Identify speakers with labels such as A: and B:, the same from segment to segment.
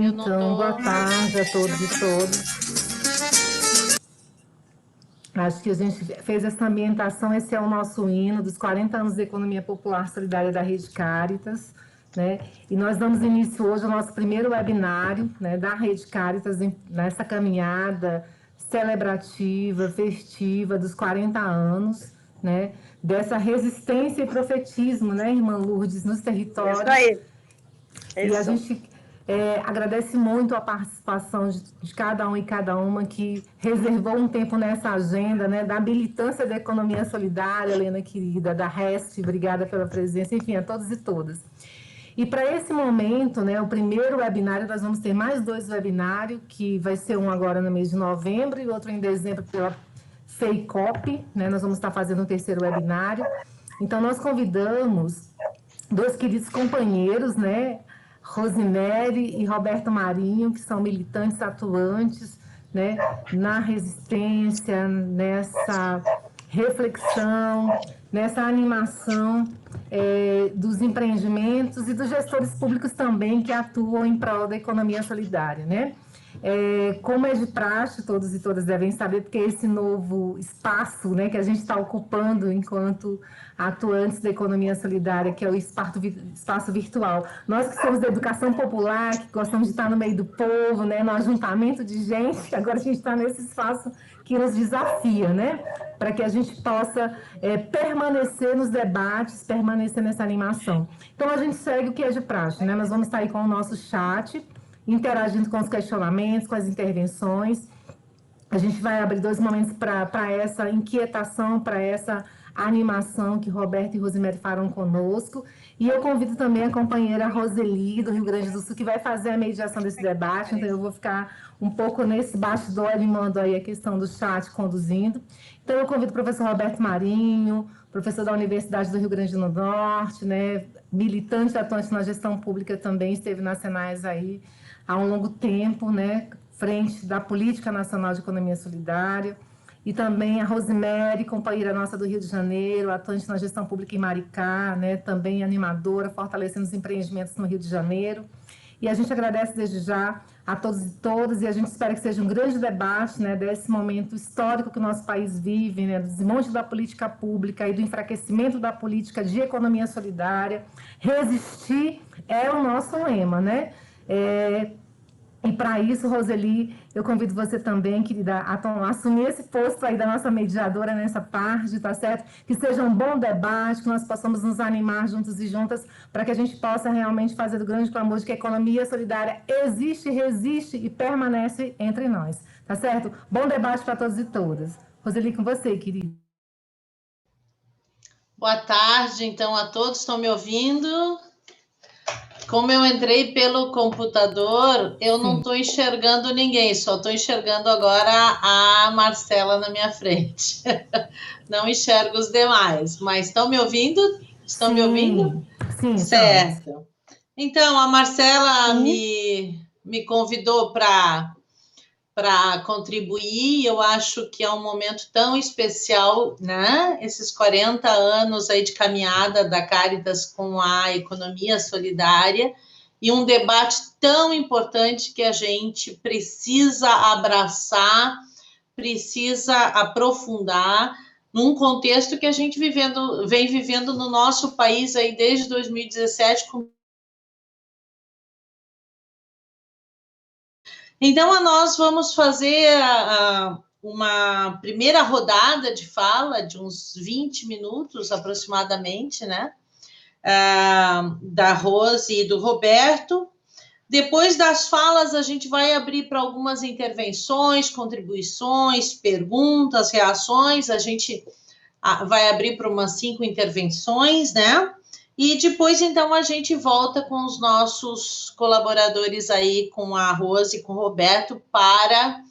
A: Eu não
B: Então,
A: tô...
B: boa tarde a todos e todas. Acho que a gente fez essa ambientação, esse é o nosso hino dos 40 anos da Economia Popular Solidária da Rede Cáritas, né? E nós damos início hoje ao nosso primeiro webinário, né, da Rede Cáritas, nessa caminhada celebrativa, festiva dos 40 anos, né? Dessa resistência e profetismo, né, irmã Lourdes, nos territórios.
A: Isso aí.
B: E a
A: Isso.
B: gente agradece muito a participação de cada um e cada uma que reservou um tempo nessa agenda, né, da militância da economia solidária, Helena querida, da REST, obrigada pela presença, enfim, a todos e todas. E para esse momento, né, o primeiro webinário, nós vamos ter mais 2 webinários, que vai ser um agora no mês de novembro e outro em dezembro pela FEICOP, né, nós vamos estar fazendo um terceiro webinário. Então, nós convidamos 2 queridos companheiros, né, Rosemary e Roberto Marinho, que são militantes atuantes, né, na resistência, nessa reflexão, nessa animação dos empreendimentos e dos gestores públicos também que atuam em prol da economia solidária, né? Como é de praxe, todos e todas devem saber, porque esse novo espaço, né, que a gente está ocupando enquanto atuantes da economia solidária, que é o espaço virtual. Nós que somos da educação popular, que gostamos de estar no meio do povo, né, no ajuntamento de gente, agora a gente está nesse espaço que nos desafia, né, para que a gente possa permanecer nos debates, permanecer nessa animação. Então, a gente segue o que é de praxe, né, nós vamos estar aí com o nosso chat, interagindo com os questionamentos, com as intervenções. A gente vai abrir 2 momentos para essa inquietação, para essa animação que Roberto e Rosemary farão conosco. E eu convido também a companheira Roseli, do Rio Grande do Sul, que vai fazer a mediação desse debate. Então, eu vou ficar um pouco nesse bastidor, animando aí a questão do chat, conduzindo. Então, eu convido o professor Roberto Marinho, professor da Universidade do Rio Grande do Norte, né, militante atuante na gestão pública também, esteve na Senais aí há um longo tempo, né, frente da Política Nacional de Economia Solidária, e também a Rosemary, companheira nossa do Rio de Janeiro, atuante na gestão pública em Maricá, né, também animadora, fortalecendo os empreendimentos no Rio de Janeiro. E a gente agradece desde já a todos e todas, e a gente espera que seja um grande debate, né, desse momento histórico que o nosso país vive, né, do desmonte da política pública e do enfraquecimento da política de economia solidária. Resistir é o nosso lema, né? E para isso, Roseli, eu convido você também, querida, a assumir esse posto aí da nossa mediadora nessa parte, tá certo? Que seja um bom debate, que nós possamos nos animar juntos e juntas, para que a gente possa realmente fazer o grande clamor de que a economia solidária existe, resiste e permanece entre nós, tá certo? Bom debate para todos e todas. Roseli, com você, querida.
A: Boa tarde, então, a todos. Estão me ouvindo? Como eu entrei pelo computador, eu não estou enxergando ninguém, só estou enxergando agora a Marcela na minha frente. Não enxergo os demais, mas estão me ouvindo? Estão me ouvindo?
B: Sim,
A: certo. Então, a Marcela me convidou para contribuir. Eu acho que é um momento tão especial, né? Esses 40 anos aí de caminhada da Cáritas com a economia solidária e um debate tão importante que a gente precisa abraçar, precisa aprofundar num contexto que a gente vem vivendo no nosso país aí desde 2017 com... Então, nós vamos fazer uma primeira rodada de fala de uns 20 minutos aproximadamente, né? Da Rose e do Roberto. Depois das falas, a gente vai abrir para algumas intervenções, contribuições, perguntas, reações. A gente vai abrir para umas 5 intervenções, né? E depois, então, a gente volta com os nossos colaboradores aí, com a Rose e com o Roberto, para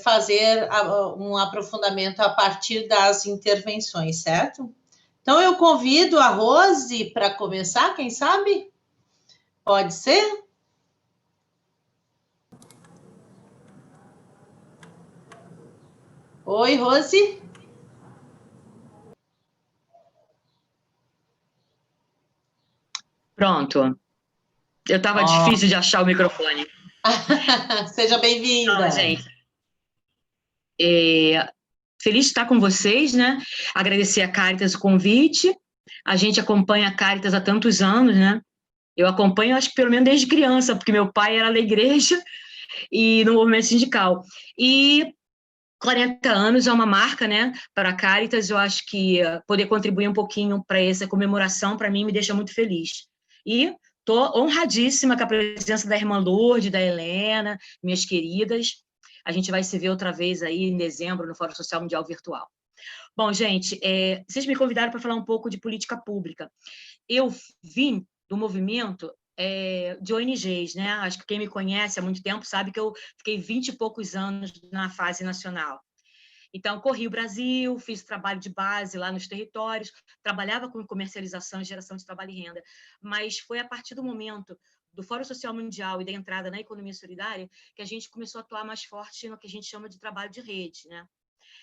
A: fazer um aprofundamento a partir das intervenções, certo? Então, eu convido a Rose para começar, quem sabe? Pode ser? Oi, Rose?
C: Pronto. Eu estava difícil de achar o microfone.
A: Seja bem-vinda.
C: Então, gente, feliz de estar com vocês, né? Agradecer a Caritas o convite. A gente acompanha a Caritas há tantos anos, né? Eu acompanho, acho que pelo menos desde criança, porque meu pai era da igreja e no movimento sindical. E 40 anos é uma marca, né, para a Caritas. Eu acho que poder contribuir um pouquinho para essa comemoração, para mim, me deixa muito feliz. E estou honradíssima com a presença da irmã Lourdes, da Helena, minhas queridas. A gente vai se ver outra vez aí em dezembro, no Fórum Social Mundial Virtual. Bom, gente, vocês me convidaram para falar um pouco de política pública. Eu vim do movimento de ONGs, né? Acho que quem me conhece há muito tempo sabe que eu fiquei 20 e poucos anos na fase nacional. Então, corri o Brasil, fiz trabalho de base lá nos territórios, trabalhava com comercialização e geração de trabalho e renda, mas foi a partir do momento do Fórum Social Mundial e da entrada na economia solidária que a gente começou a atuar mais forte no que a gente chama de trabalho de rede, né?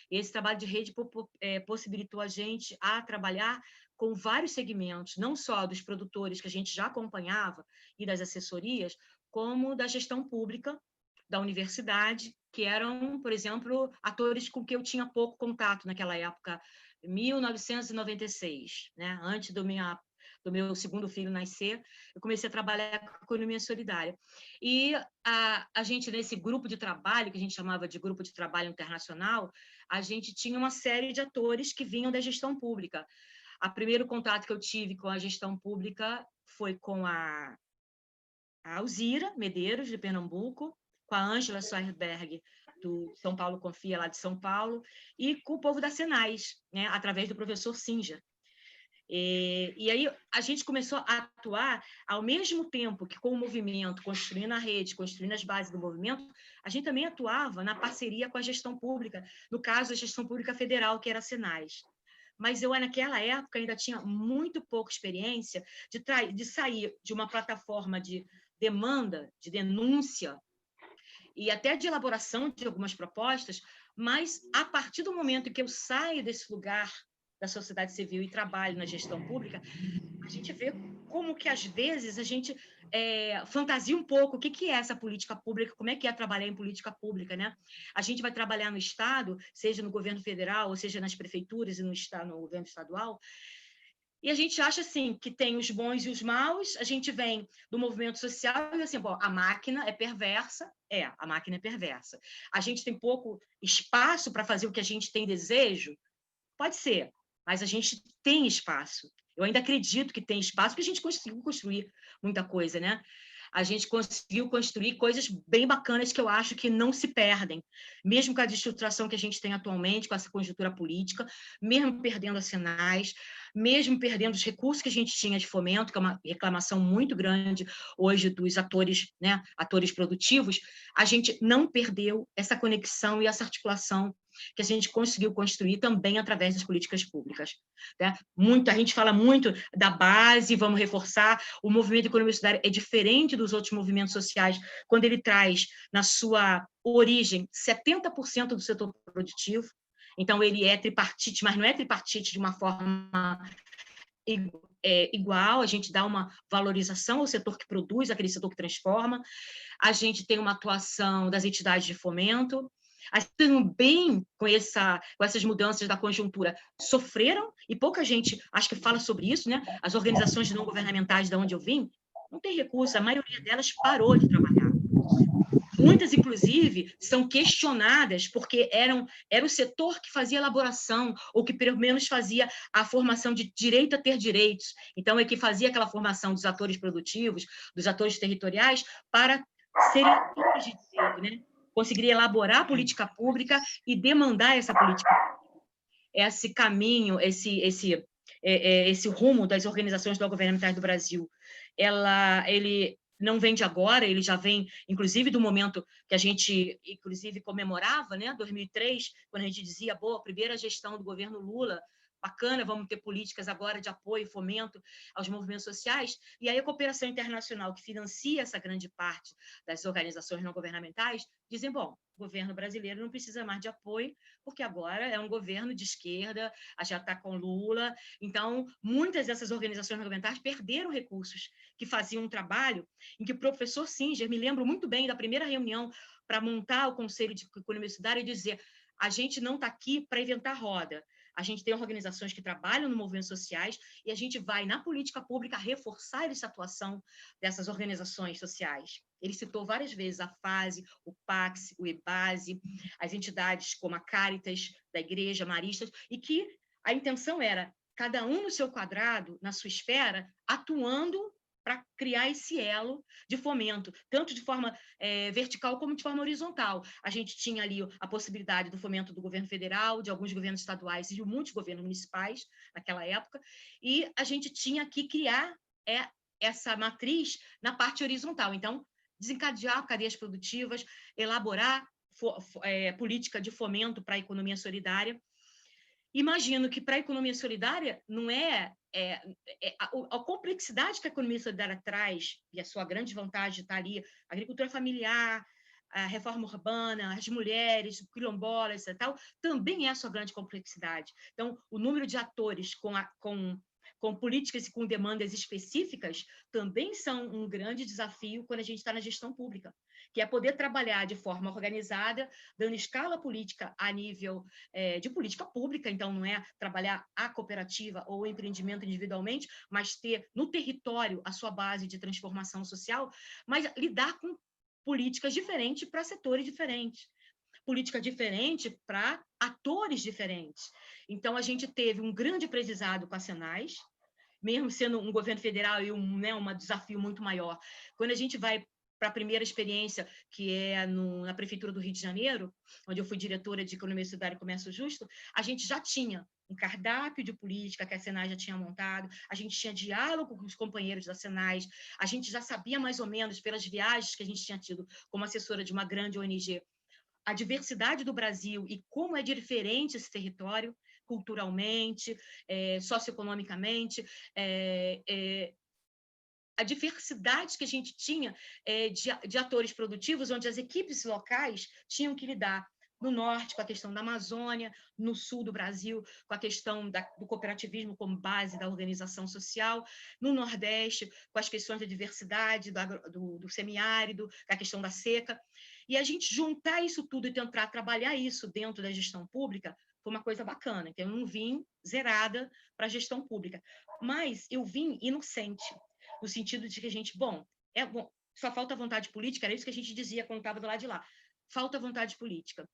C: E esse trabalho de rede possibilitou a gente a trabalhar com vários segmentos, não só dos produtores que a gente já acompanhava e das assessorias, como da gestão pública, da universidade, que eram, por exemplo, atores com que eu tinha pouco contato naquela época, 1996, né? Antes do meu segundo filho nascer, eu comecei a trabalhar com economia solidária. E a gente, nesse grupo de trabalho, que a gente chamava de Grupo de Trabalho Internacional, a gente tinha uma série de atores que vinham da gestão pública. O primeiro contato que eu tive com a gestão pública foi com a Alzira Medeiros, de Pernambuco, com a Ângela Soerberg, do São Paulo Confia, lá de São Paulo, e com o povo da Senais, né, através do professor Singer. E aí a gente começou a atuar ao mesmo tempo que com o movimento, construindo a rede, construindo as bases do movimento, a gente também atuava na parceria com a gestão pública, no caso, a gestão pública federal, que era a Senais. Mas eu, naquela época, ainda tinha muito pouca experiência de sair de uma plataforma de demanda, de denúncia, e até de elaboração de algumas propostas, mas a partir do momento em que eu saio desse lugar da sociedade civil e trabalho na gestão pública, a gente vê como que, às vezes, a gente fantasia um pouco o que é essa política pública, como é que é trabalhar em política pública, né? A gente vai trabalhar no Estado, seja no governo federal, ou seja nas prefeituras e no governo estadual, e a gente acha assim que tem os bons e os maus, a gente vem do movimento social e assim, bom, a máquina é perversa, a máquina é perversa. A gente tem pouco espaço para fazer o que a gente tem desejo? Pode ser, mas a gente tem espaço. Eu ainda acredito que tem espaço, porque a gente conseguiu construir muita coisa, né? A gente conseguiu construir coisas bem bacanas que eu acho que não se perdem, mesmo com a destruturação que a gente tem atualmente, com essa conjuntura política, mesmo perdendo as Senais, mesmo perdendo os recursos que a gente tinha de fomento, que é uma reclamação muito grande hoje dos atores, né, atores produtivos, a gente não perdeu essa conexão e essa articulação que a gente conseguiu construir também através das políticas públicas, né? A gente fala muito da base, vamos reforçar, o movimento econômico solidário é diferente dos outros movimentos sociais, quando ele traz na sua origem 70% do setor produtivo, então ele é tripartite, mas não é tripartite de uma forma igual, a gente dá uma valorização ao setor que produz, aquele setor que transforma, a gente tem uma atuação das entidades de fomento, também com essas mudanças da conjuntura sofreram, e pouca gente acho que fala sobre isso, né? As organizações não governamentais de onde eu vim, não tem recurso, a maioria delas parou de trabalhar. Muitas, inclusive, são questionadas porque era o setor que fazia elaboração, ou que pelo menos fazia a formação de direito a ter direitos. Então, é que fazia aquela formação dos atores produtivos, dos atores territoriais, para serem atores de direito, né? Conseguir elaborar a política pública e demandar essa política pública. Esse caminho, esse rumo das organizações não governamentais do Brasil, ele não vem de agora, ele já vem, inclusive, do momento que a gente, inclusive, comemorava, né, 2003, quando a gente dizia, boa, a primeira gestão do governo Lula bacana, vamos ter políticas agora de apoio e fomento aos movimentos sociais, e aí a cooperação internacional, que financia essa grande parte das organizações não governamentais, dizem, bom, o governo brasileiro não precisa mais de apoio, porque agora é um governo de esquerda, já está com Lula, então muitas dessas organizações não governamentais perderam recursos que faziam um trabalho em que o professor Singer, me lembro muito bem da primeira reunião para montar o Conselho de Economia Solidária e dizer, a gente não está aqui para inventar roda, a gente tem organizações que trabalham no movimentos sociais e a gente vai, na política pública, reforçar essa atuação dessas organizações sociais. Ele citou várias vezes a FASE, o PAX, o EBASE, as entidades como a Caritas, da Igreja, Maristas, e que a intenção era cada um no seu quadrado, na sua esfera, atuando para criar esse elo de fomento, tanto de forma vertical como de forma horizontal. A gente tinha ali a possibilidade do fomento do governo federal, de alguns governos estaduais e de muitos governos municipais naquela época, e a gente tinha que criar essa matriz na parte horizontal. Então, desencadear cadeias produtivas, elaborar política de fomento para a economia solidária. Imagino que para a economia solidária não a complexidade que a economia solidária traz, e a sua grande vantagem está ali, a agricultura familiar, a reforma urbana, as mulheres, quilombolas e tal, também é a sua grande complexidade. Então, o número de atores com políticas e com demandas específicas também são um grande desafio quando a gente está na gestão pública, que é poder trabalhar de forma organizada, dando escala política a nível de política pública, então não é trabalhar a cooperativa ou o empreendimento individualmente, mas ter no território a sua base de transformação social, mas lidar com políticas diferentes para setores diferentes, política diferente para atores diferentes. Então, a gente teve um grande aprendizado com a Senais, mesmo sendo um governo federal e um desafio muito maior. Quando a gente vai para a primeira experiência, que é na Prefeitura do Rio de Janeiro, onde eu fui diretora de Economia Solidária e Comércio Justo, a gente já tinha um cardápio de política que a Senai já tinha montado, a gente tinha diálogo com os companheiros da Senai, a gente já sabia mais ou menos, pelas viagens que a gente tinha tido como assessora de uma grande ONG, a diversidade do Brasil e como é diferente esse território, culturalmente, socioeconomicamente, a diversidade que a gente tinha de atores produtivos, onde as equipes locais tinham que lidar no norte com a questão da Amazônia, no sul do Brasil com a questão do cooperativismo como base da organização social, no nordeste com as questões da diversidade, do semiárido, a questão da seca. E a gente juntar isso tudo e tentar trabalhar isso dentro da gestão pública foi uma coisa bacana. Então, eu não vim zerada para a gestão pública, mas eu vim inocente, no sentido de que a gente, bom, só falta vontade política, era isso que a gente dizia quando estava do lado de lá, falta vontade política,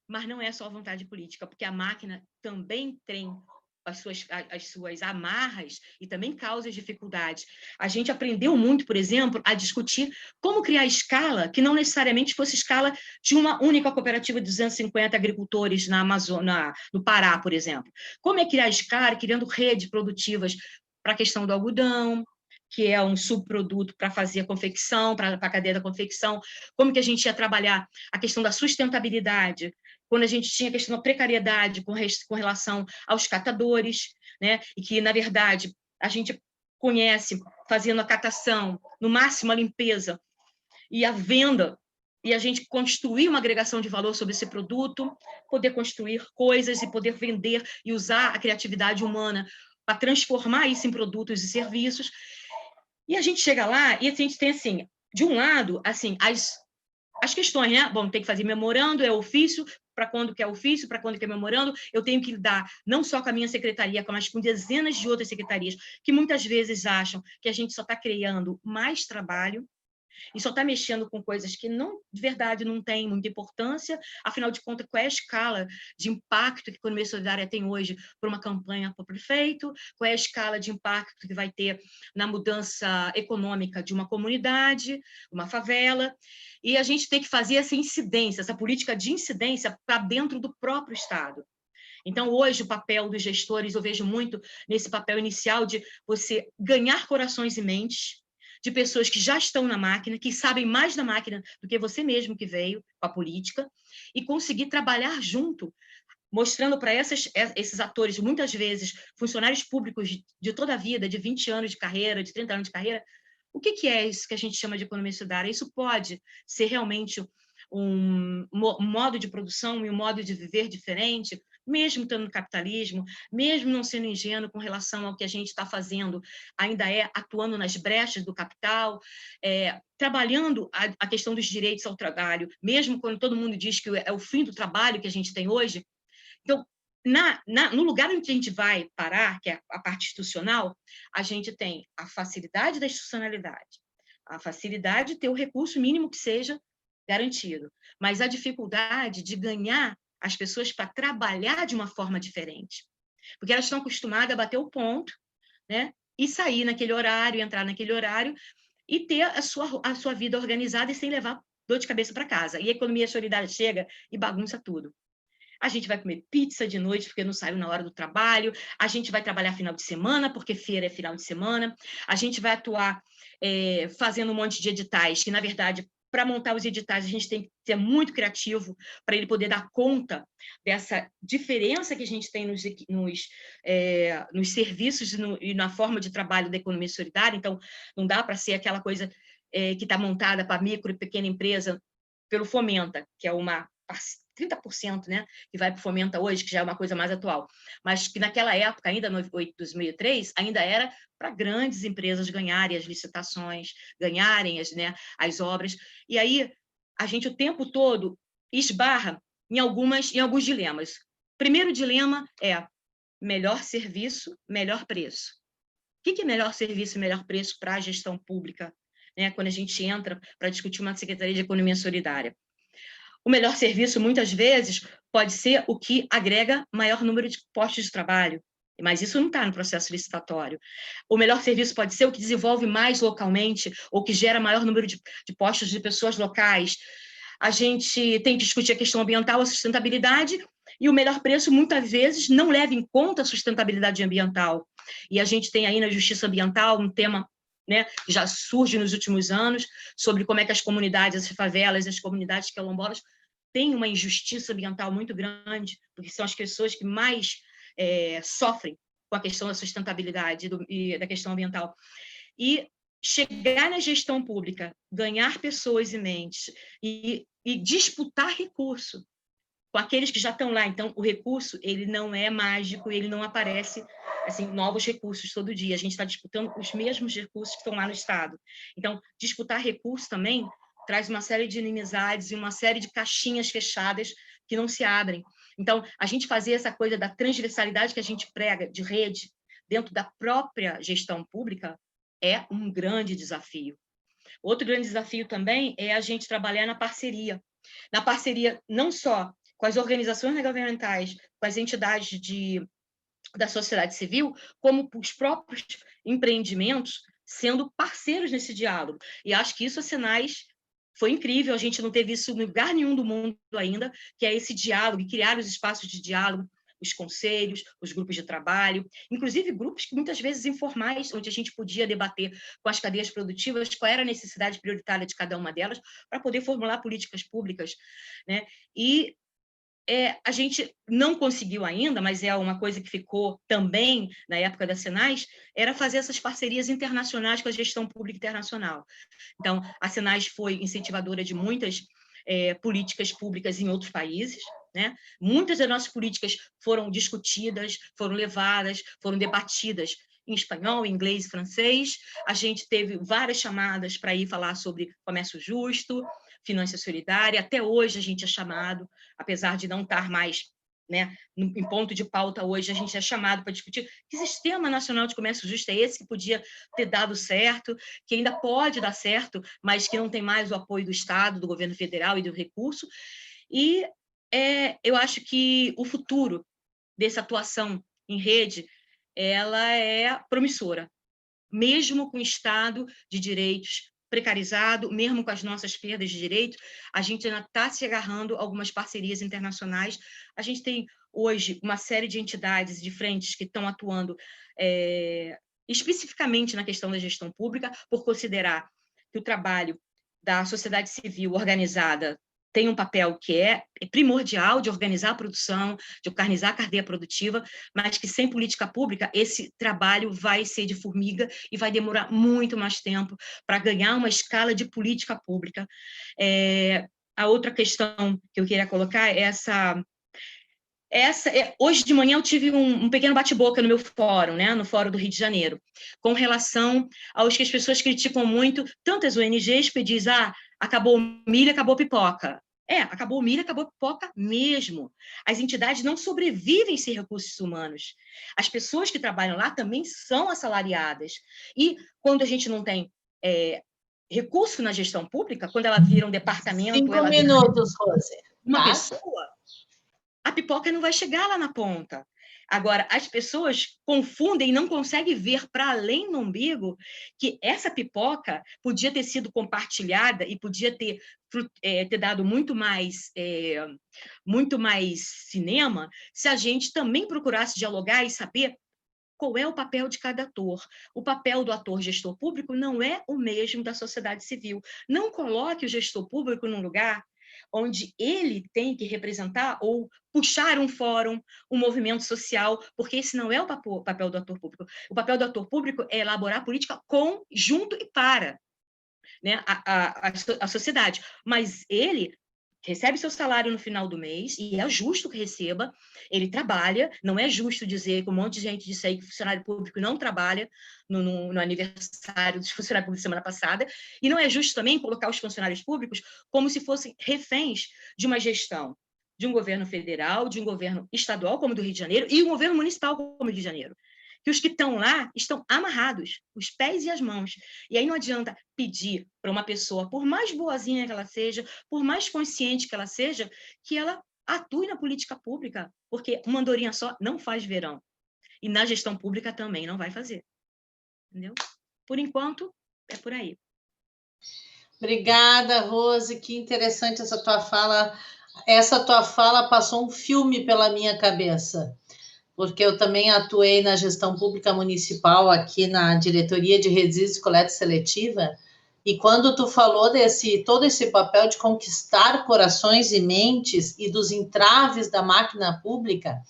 C: mas não é só vontade política, porque a máquina também tem as suas amarras e também causa dificuldades. A gente aprendeu muito, por exemplo, a discutir como criar escala, que não necessariamente fosse escala de uma única cooperativa de 250 agricultores na Amazônia, no Pará, por exemplo. Como é criar escala, criando redes produtivas para a questão do algodão, que é um subproduto para fazer a confecção, para a cadeia da confecção, como que a gente ia trabalhar a questão da sustentabilidade, quando a gente tinha a questão da precariedade com relação aos catadores, né? E que, na verdade, a gente conhece fazendo a catação, no máximo a limpeza e a venda, e a gente construir uma agregação de valor sobre esse produto, poder construir coisas e poder vender e usar a criatividade humana para transformar isso em produtos e serviços. E a gente chega lá e a gente tem, assim, de um lado, assim, as questões, né? Bom, tem que fazer memorando, é ofício, para quando que é ofício, para quando que é memorando, eu tenho que lidar não só com a minha secretaria, mas com dezenas de outras secretarias, que muitas vezes acham que a gente só está criando mais trabalho, e só está mexendo com coisas que de verdade não têm muita importância, afinal de contas, qual é a escala de impacto que a economia solidária tem hoje para uma campanha para o prefeito, qual é a escala de impacto que vai ter na mudança econômica de uma comunidade, uma favela, e a gente tem que fazer essa incidência, essa política de incidência para dentro do próprio Estado. Então, hoje, o papel dos gestores, eu vejo muito nesse papel inicial de você ganhar corações e mentes, de pessoas que já estão na máquina, que sabem mais da máquina do que você mesmo que veio com a política, e conseguir trabalhar junto mostrando para esses atores, muitas vezes funcionários públicos de toda a vida, de 20 anos de carreira, de 30 anos de carreira, o que é isso que a gente chama de economia solidária? Isso pode ser realmente um modo de produção e um modo de viver diferente, mesmo estando no capitalismo, mesmo não sendo ingênuo com relação ao que a gente está fazendo, ainda é atuando nas brechas do capital, trabalhando a questão dos direitos ao trabalho, mesmo quando todo mundo diz que é o fim do trabalho que a gente tem hoje. Então, no lugar onde a gente vai parar, que é a parte institucional, a gente tem a facilidade da institucionalidade, a facilidade de ter o recurso mínimo que seja garantido, mas a dificuldade de ganhar as pessoas para trabalhar de uma forma diferente, porque elas estão acostumadas a bater o ponto, né, e sair naquele horário, entrar naquele horário e ter a sua vida organizada e sem levar dor de cabeça para casa. E a economia solidária chega e bagunça tudo. A gente vai comer pizza de noite porque não saiu na hora do trabalho, a gente vai trabalhar final de semana porque feira é final de semana, a gente vai atuar fazendo um monte de editais, que, na verdade, para montar os editais, a gente tem que ser muito criativo para ele poder dar conta dessa diferença que a gente tem nos serviços e na forma de trabalho da economia solidária. Então, não dá para ser aquela coisa que está montada para micro e pequena empresa pelo Fomenta, que é uma 30%, né, que vai para o Fomenta hoje, que já é uma coisa mais atual, mas que naquela época, ainda no 2003, ainda era para grandes empresas ganharem as licitações, ganharem as obras. E aí a gente o tempo todo esbarra em alguns dilemas. Primeiro dilema é melhor serviço, melhor preço. O que é melhor serviço e melhor preço para a gestão pública, né, quando a gente entra para discutir uma Secretaria de Economia Solidária? O melhor serviço, muitas vezes, pode ser o que agrega maior número de postos de trabalho, mas isso não está no processo licitatório. O melhor serviço pode ser o que desenvolve mais localmente, ou que gera maior número de postos de pessoas locais. A gente tem que discutir a questão ambiental, a sustentabilidade, e o melhor preço, muitas vezes, não leva em conta a sustentabilidade ambiental. E a gente tem aí na justiça ambiental um tema, né, que já surge nos últimos anos, sobre como é que as comunidades, as favelas, as comunidades quilombolas têm uma injustiça ambiental muito grande, porque são as pessoas que mais sofrem com a questão da sustentabilidade e da questão ambiental. E chegar na gestão pública, ganhar pessoas e mentes e disputar recurso com aqueles que já estão lá. Então, o recurso, ele não é mágico, ele não aparece assim, novos recursos todo dia. A gente está disputando os mesmos recursos que estão lá no Estado. Então, disputar recurso também traz uma série de inimizades e uma série de caixinhas fechadas que não se abrem. Então, a gente fazer essa coisa da transversalidade que a gente prega de rede dentro da própria gestão pública é um grande desafio. Outro grande desafio também é a gente trabalhar na parceria não só com as organizações governamentais, com as entidades da sociedade civil, como os próprios empreendimentos sendo parceiros nesse diálogo. E acho que isso a Senais foi incrível, a gente não teve isso em lugar nenhum do mundo ainda, que é esse diálogo, e criar os espaços de diálogo, os conselhos, os grupos de trabalho, inclusive grupos que muitas vezes informais, onde a gente podia debater com as cadeias produtivas qual era a necessidade prioritária de cada uma delas para poder formular políticas públicas, né? E a gente não conseguiu ainda, mas é uma coisa que ficou também na época da Senais, era fazer essas parcerias internacionais com a gestão pública internacional. Então, a Senais foi incentivadora de muitas políticas públicas em outros países, né? Muitas das nossas políticas foram discutidas, foram levadas, foram debatidas em espanhol, inglês e francês. A gente teve várias chamadas para ir falar sobre comércio justo, finança solidária. Até hoje a gente é chamado, apesar de não estar mais, né, em ponto de pauta hoje, a gente é chamado para discutir que sistema nacional de comércio justo é esse que podia ter dado certo, que ainda pode dar certo, mas que não tem mais o apoio do Estado, do governo federal e do recurso. E eu acho que o futuro dessa atuação em rede, ela é promissora, mesmo com o Estado de direitos precarizado, mesmo com as nossas perdas de direito, a gente ainda está se agarrando a algumas parcerias internacionais. A gente tem, hoje, uma série de entidades, de frentes que estão atuando especificamente na questão da gestão pública, por considerar que o trabalho da sociedade civil organizada tem um papel que é primordial de organizar a produção, de organizar a cadeia produtiva, mas que sem política pública esse trabalho vai ser de formiga e vai demorar muito mais tempo para ganhar uma escala de política pública. A outra questão que eu queria colocar é hoje de manhã eu tive um pequeno bate-boca no meu fórum, né, no Fórum do Rio de Janeiro, com relação aos que as pessoas criticam muito, tantas ONGs que dizem, acabou o milho, acabou a pipoca. Acabou o milho, acabou a pipoca mesmo. As entidades não sobrevivem sem recursos humanos. As pessoas que trabalham lá também são assalariadas. E quando a gente não tem recurso na gestão pública, quando ela vira um departamento...
A: 5 minutos, Rose.
C: Uma pessoa, a pipoca não vai chegar lá na ponta. Agora, as pessoas confundem e não conseguem ver para além do umbigo que essa pipoca podia ter sido compartilhada e podia ter dado muito mais cinema se a gente também procurasse dialogar e saber qual é o papel de cada ator. O papel do ator gestor público não é o mesmo da sociedade civil. Não coloque o gestor público num lugar onde ele tem que representar ou puxar um fórum, um movimento social, porque esse não é o papel do ator público. O papel do ator público é elaborar política com, junto e para, né, a sociedade. Mas ele recebe seu salário no final do mês, e é justo que receba, ele trabalha, não é justo dizer que um monte de gente disse aí que funcionário público não trabalha no aniversário dos funcionários públicos semana passada, e não é justo também colocar os funcionários públicos como se fossem reféns de uma gestão, de um governo federal, de um governo estadual, como o do Rio de Janeiro, e um governo municipal, como o Rio de Janeiro. Que os que estão lá estão amarrados, os pés e as mãos. E aí não adianta pedir para uma pessoa, por mais boazinha que ela seja, por mais consciente que ela seja, que ela atue na política pública, porque uma andorinha só não faz verão. E na gestão pública também não vai fazer. Entendeu? Por enquanto, é por aí.
A: Obrigada, Rose, que interessante essa tua fala. Essa tua fala passou um filme pela minha cabeça, porque eu também atuei na gestão pública municipal aqui na diretoria de resíduos e coleta seletiva, e quando tu falou todo esse papel de conquistar corações e mentes e dos entraves da máquina pública,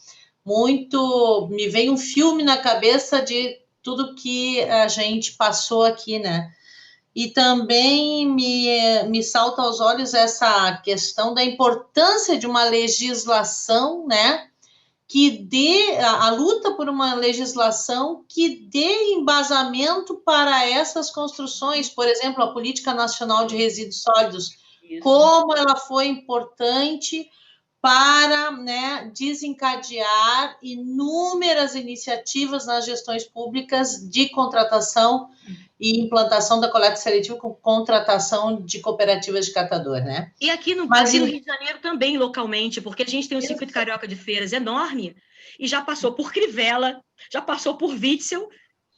A: me veio um filme na cabeça de tudo que a gente passou aqui, né? E também me salta aos olhos essa questão da importância de uma legislação, né? Que dê a luta por uma legislação que dê embasamento para essas construções, por exemplo, a Política Nacional de Resíduos Sólidos, como ela foi importante para, né, desencadear inúmeras iniciativas nas gestões públicas de contratação e implantação da coleta seletiva com contratação de cooperativas de catador, né?
C: E aqui no Rio de Janeiro também, localmente, porque a gente tem um circuito carioca de feiras enorme, e já passou por Crivella, já passou por Witzel.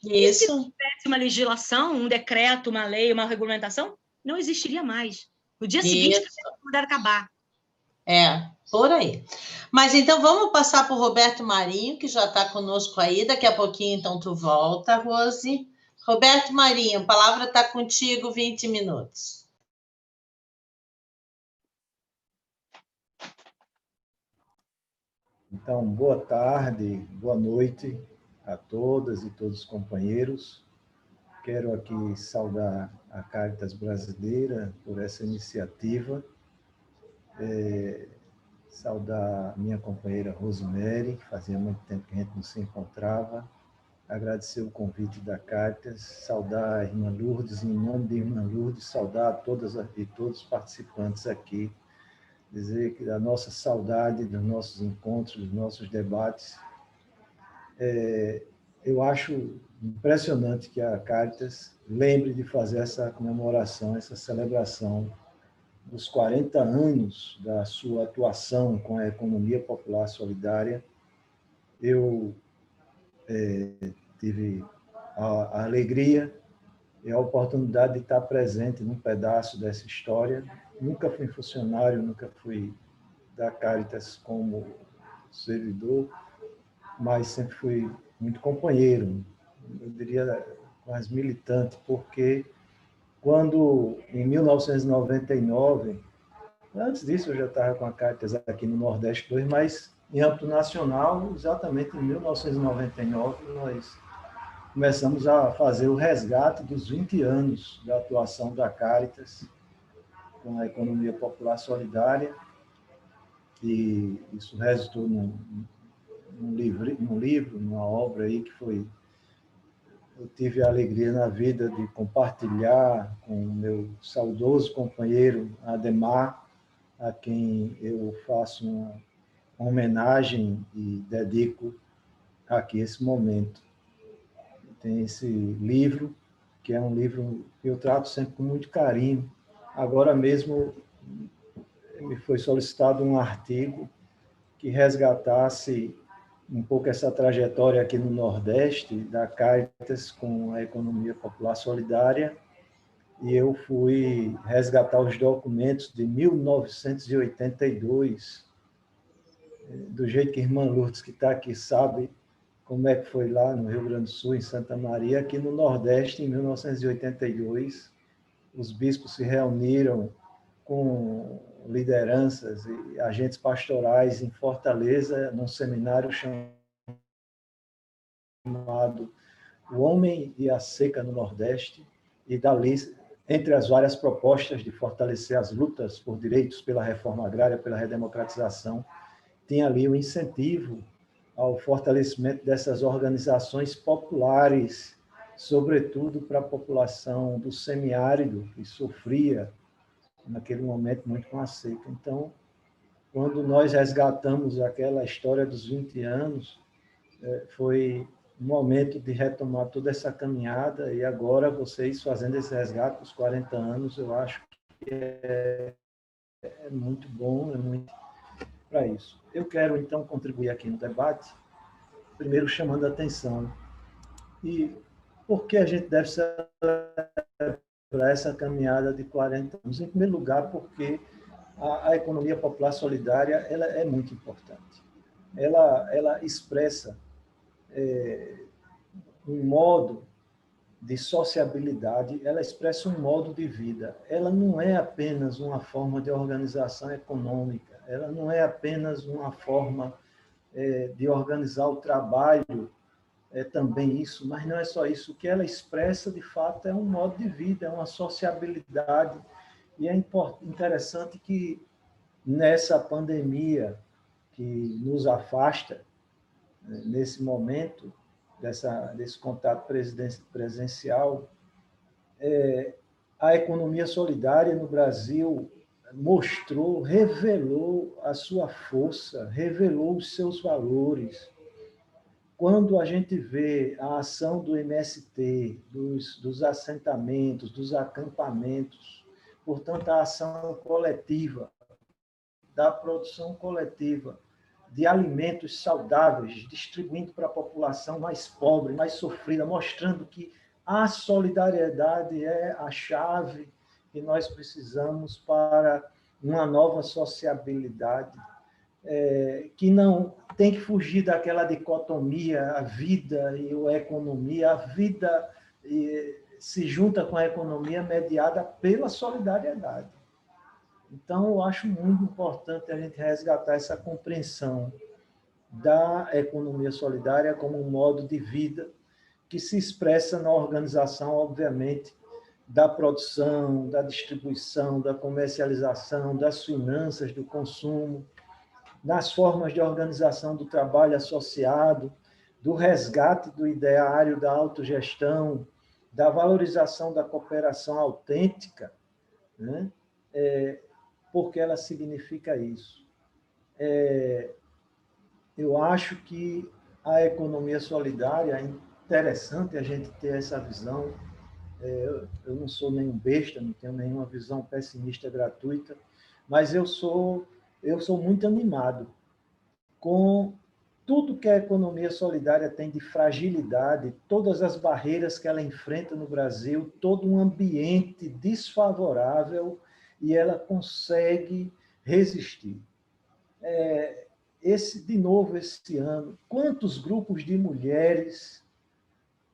C: E se tivesse uma legislação, um decreto, uma lei, uma regulamentação, não existiria mais. No dia seguinte, mandaram acabar.
A: Por aí. Mas então vamos passar para o Roberto Marinho, que já está conosco aí. Daqui a pouquinho, então, tu volta, Rose. Roberto Marinho, a palavra está contigo, 20 minutos.
D: Então, boa tarde, boa noite a todas e todos os companheiros. Quero aqui saudar a Caritas Brasileira por essa iniciativa, saudar minha companheira Rosemary, que fazia muito tempo que a gente não se encontrava, agradecer o convite da Caritas, saudar a irmã Lourdes, em nome da irmã Lourdes, saudar a todas e todos os participantes aqui, dizer que da nossa saudade, dos nossos encontros, dos nossos debates. Eu acho impressionante que a Caritas lembre de fazer essa comemoração, essa celebração dos 40 anos da sua atuação com a economia popular solidária. Eu tive a alegria e a oportunidade de estar presente num pedaço dessa história. Nunca fui funcionário, nunca fui da Caritas como servidor, mas sempre fui muito companheiro, eu diria mais militante, porque quando, em 1999, Antes disso, eu já estava com a Caritas aqui no Nordeste 2, mas em âmbito nacional, exatamente em 1999, nós começamos a fazer o resgate dos 20 anos da atuação da Caritas com a economia popular solidária, e isso resultou num livro, numa obra aí que foi... Eu tive a alegria na vida de compartilhar com o meu saudoso companheiro Ademar, a quem eu faço uma homenagem e dedico aqui esse momento. Tem esse livro, que é um livro que eu trato sempre com muito carinho. Agora mesmo me foi solicitado um artigo que resgatasse um pouco essa trajetória aqui no Nordeste da Caritas com a economia popular solidária, e eu fui resgatar os documentos de 1982, do jeito que a irmã Lourdes, que está aqui, sabe como é que foi lá no Rio Grande do Sul, em Santa Maria. Aqui no Nordeste, em 1982, os bispos se reuniram com lideranças e agentes pastorais em Fortaleza, num seminário chamado O Homem e a Seca no Nordeste, e dali, entre as várias propostas de fortalecer as lutas por direitos, pela reforma agrária, pela redemocratização, tinha ali o incentivo ao fortalecimento dessas organizações populares, sobretudo para a população do semiárido, que sofria naquele momento muito com a seca. Então, quando nós resgatamos aquela história dos 20 anos, foi um momento de retomar toda essa caminhada, e agora vocês fazendo esse resgate dos 40 anos, eu acho que é muito bom, é muito para isso. Eu quero, então, contribuir aqui no debate, primeiro chamando a atenção. E por que a gente deve celebrar essa caminhada de 40 anos? Em primeiro lugar, porque a economia popular solidária ela é muito importante. Ela expressa um modo de sociabilidade, ela expressa um modo de vida. Ela não é apenas uma forma de organização econômica, ela não é apenas uma forma de organizar o trabalho, é também isso, mas não é só isso. O que ela expressa, de fato, é um modo de vida, é uma sociabilidade. E é interessante que, nessa pandemia que nos afasta, nesse momento, desse contato presencial, a economia solidária no Brasil mostrou, revelou a sua força, revelou os seus valores. Quando a gente vê a ação do MST, dos assentamentos, dos acampamentos, portanto, a ação coletiva, da produção coletiva de alimentos saudáveis, distribuindo para a população mais pobre, mais sofrida, mostrando que a solidariedade é a chave que nós precisamos para uma nova sociabilidade, que não tem que fugir daquela dicotomia, a vida e a economia. A vida se junta com a economia mediada pela solidariedade. Então, eu acho muito importante a gente resgatar essa compreensão da economia solidária como um modo de vida que se expressa na organização, obviamente, da produção, da distribuição, da comercialização, das finanças, do consumo, nas formas de organização do trabalho associado, do resgate do ideário da autogestão, da valorização da cooperação autêntica, né? Porque ela significa isso. Eu acho que a economia solidária, é interessante a gente ter essa visão. Eu não sou nenhum besta, não tenho nenhuma visão pessimista gratuita, mas eu sou muito animado com tudo que a economia solidária tem de fragilidade, todas as barreiras que ela enfrenta no Brasil, todo um ambiente desfavorável, e ela consegue resistir. De novo, esse ano, quantos grupos de mulheres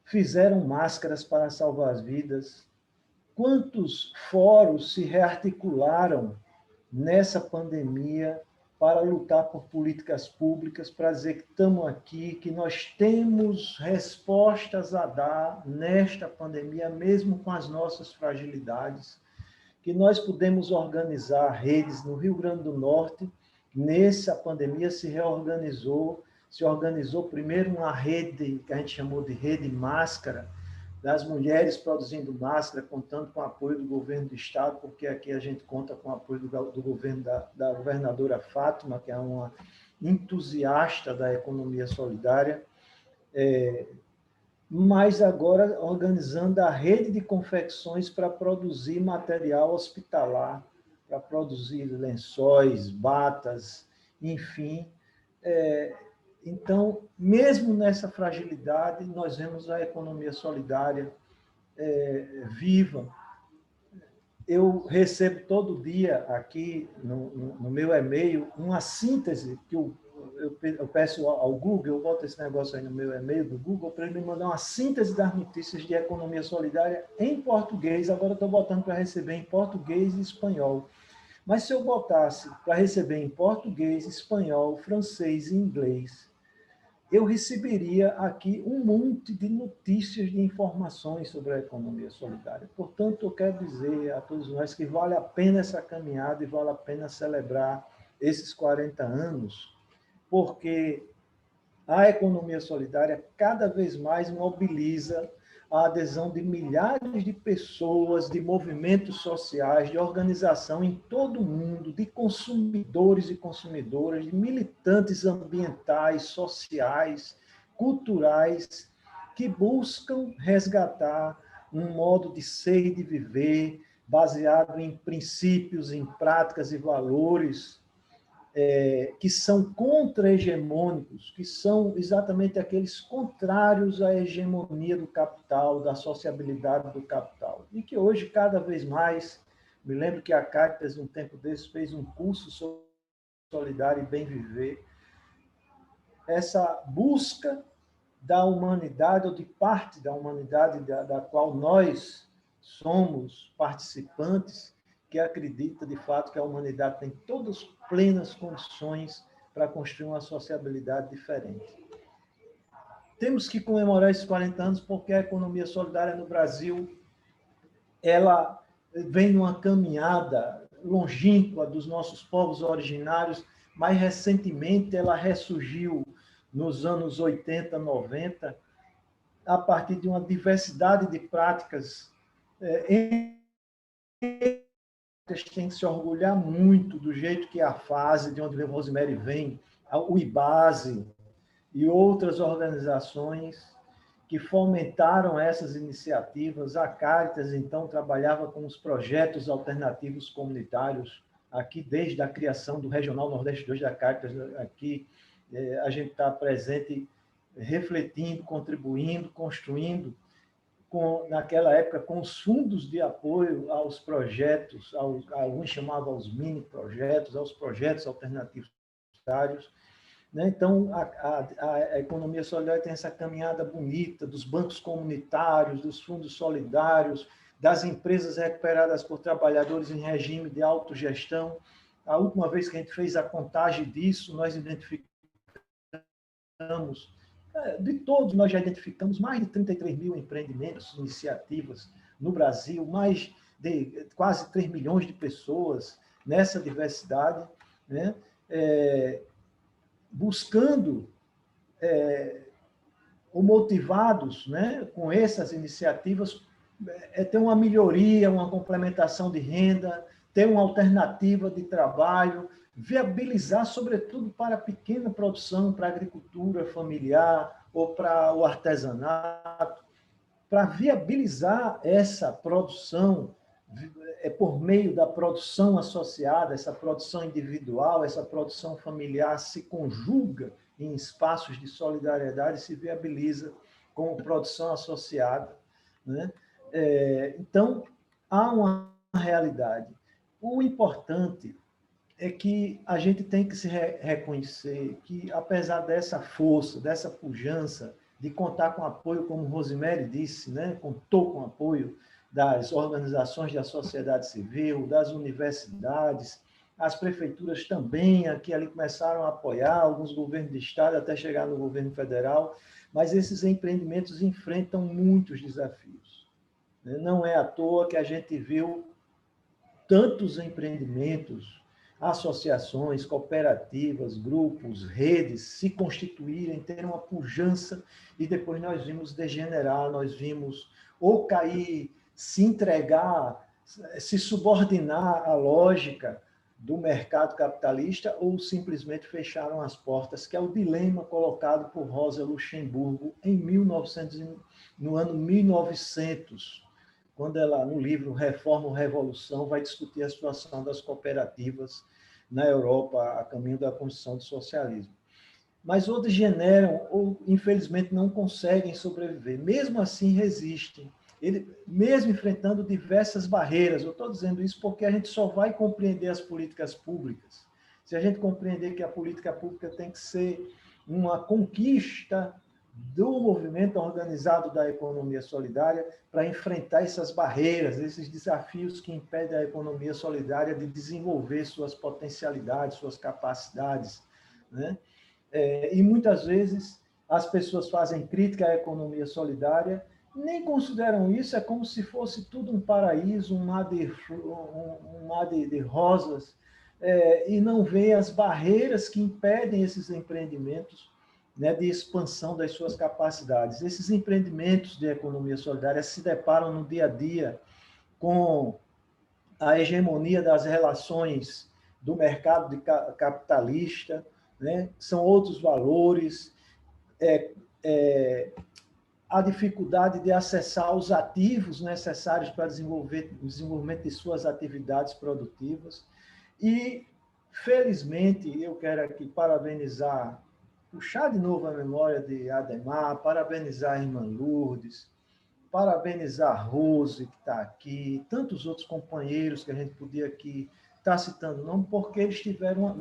D: fizeram máscaras para salvar as vidas? Quantos fóruns se rearticularam nessa pandemia para lutar por políticas públicas, para dizer que estamos aqui, que nós temos respostas a dar nesta pandemia, mesmo com as nossas fragilidades, que nós podemos organizar redes no Rio Grande do Norte. Nessa pandemia se organizou primeiro uma rede que a gente chamou de rede máscara, das mulheres produzindo máscara, contando com o apoio do governo do estado, porque aqui a gente conta com o apoio do governo da governadora Fátima, que é uma entusiasta da economia solidária, mas agora organizando a rede de confecções para produzir material hospitalar, para produzir lençóis, batas, enfim. Então, mesmo nessa fragilidade, nós vemos a economia solidária viva. Eu recebo todo dia aqui no meu e-mail uma síntese que eu peço ao Google, eu boto esse negócio aí no meu e-mail do Google para ele me mandar uma síntese das notícias de economia solidária em português. Agora eu estou botando para receber em português e espanhol. Mas se eu botasse para receber em português, espanhol, francês e inglês, eu receberia aqui um monte de notícias, de informações sobre a economia solidária. Portanto, eu quero dizer a todos nós que vale a pena essa caminhada e vale a pena celebrar esses 40 anos, porque a economia solidária cada vez mais mobiliza a adesão de milhares de pessoas, de movimentos sociais, de organização em todo o mundo, de consumidores e consumidoras, de militantes ambientais, sociais, culturais, que buscam resgatar um modo de ser e de viver baseado em princípios, em práticas e valores que são contra-hegemônicos, que são exatamente aqueles contrários à hegemonia do capital, da sociabilidade do capital. E que hoje, cada vez mais, me lembro que a Caritas, um tempo desses, fez um curso sobre solidário e bem viver, essa busca da humanidade, ou de parte da humanidade da qual nós somos participantes, que acredita, de fato, que a humanidade tem todas plenas condições para construir uma sociabilidade diferente. Temos que comemorar esses 40 anos porque a economia solidária no Brasil ela vem numa caminhada longínqua dos nossos povos originários. Mais recentemente, ela ressurgiu nos anos 80, 90, a partir de uma diversidade de práticas tem que se orgulhar muito do jeito que a FASE, de onde o Rosemary vem, o IBASE e outras organizações que fomentaram essas iniciativas. A Caritas, então, trabalhava com os projetos alternativos comunitários, aqui desde a criação do Regional Nordeste 2 da Caritas. Aqui a gente está presente, refletindo, contribuindo, construindo, naquela época, com os fundos de apoio aos projetos, alguns chamavam os mini-projetos, aos projetos alternativos comunitários. Então, a economia solidária tem essa caminhada bonita dos bancos comunitários, dos fundos solidários, das empresas recuperadas por trabalhadores em regime de autogestão. A última vez que a gente fez a contagem disso, nós identificamos, de todos, nós já identificamos mais de 33 mil empreendimentos, iniciativas no Brasil, mais de quase 3 milhões de pessoas nessa diversidade, né? Buscando ou motivados, né, com essas iniciativas, ter uma melhoria, uma complementação de renda, ter uma alternativa de trabalho, viabilizar, sobretudo, para a pequena produção, para a agricultura familiar ou para o artesanato, para viabilizar essa produção por meio da produção associada, essa produção individual, essa produção familiar se conjuga em espaços de solidariedade e se viabiliza com produção associada, né? Então, há uma realidade. O importante é que a gente tem que se reconhecer que, apesar dessa força, dessa pujança, de contar com apoio, como Rosemary disse, né? Contou com apoio das organizações da sociedade civil, das universidades, as prefeituras também, que ali começaram a apoiar, alguns governos de estado, até chegar no governo federal, mas esses empreendimentos enfrentam muitos desafios. Não é à toa que a gente viu tantos empreendimentos, associações, cooperativas, grupos, redes se constituírem, terem uma pujança, e depois nós vimos degenerar, nós vimos ou cair, se entregar, se subordinar à lógica do mercado capitalista, ou simplesmente fecharam as portas, que é o dilema colocado por Rosa Luxemburgo no ano 1900, quando ela, no livro Reforma ou Revolução, vai discutir a situação das cooperativas na Europa a caminho da construção do socialismo. Mas ou degeneram ou, infelizmente, não conseguem sobreviver. Mesmo assim, resistem. Mesmo enfrentando diversas barreiras. Eu estou dizendo isso porque a gente só vai compreender as políticas públicas se a gente compreender que a política pública tem que ser uma conquista do movimento organizado da economia solidária para enfrentar essas barreiras, esses desafios que impedem a economia solidária de desenvolver suas potencialidades, suas capacidades, né? E muitas vezes as pessoas fazem crítica à economia solidária, nem consideram isso, é como se fosse tudo um paraíso, um mar de rosas, e não veem as barreiras que impedem esses empreendimentos, né, de expansão das suas capacidades. Esses empreendimentos de economia solidária se deparam no dia a dia com a hegemonia das relações do mercado capitalista, né? São outros valores, a dificuldade de acessar os ativos necessários para o desenvolvimento de suas atividades produtivas. E, felizmente, eu quero aqui parabenizar, puxar de novo a memória de Ademar, parabenizar a irmã Lourdes, parabenizar a Rose, que está aqui, tantos outros companheiros que a gente podia aqui estar citando o nome, porque eles tiveram,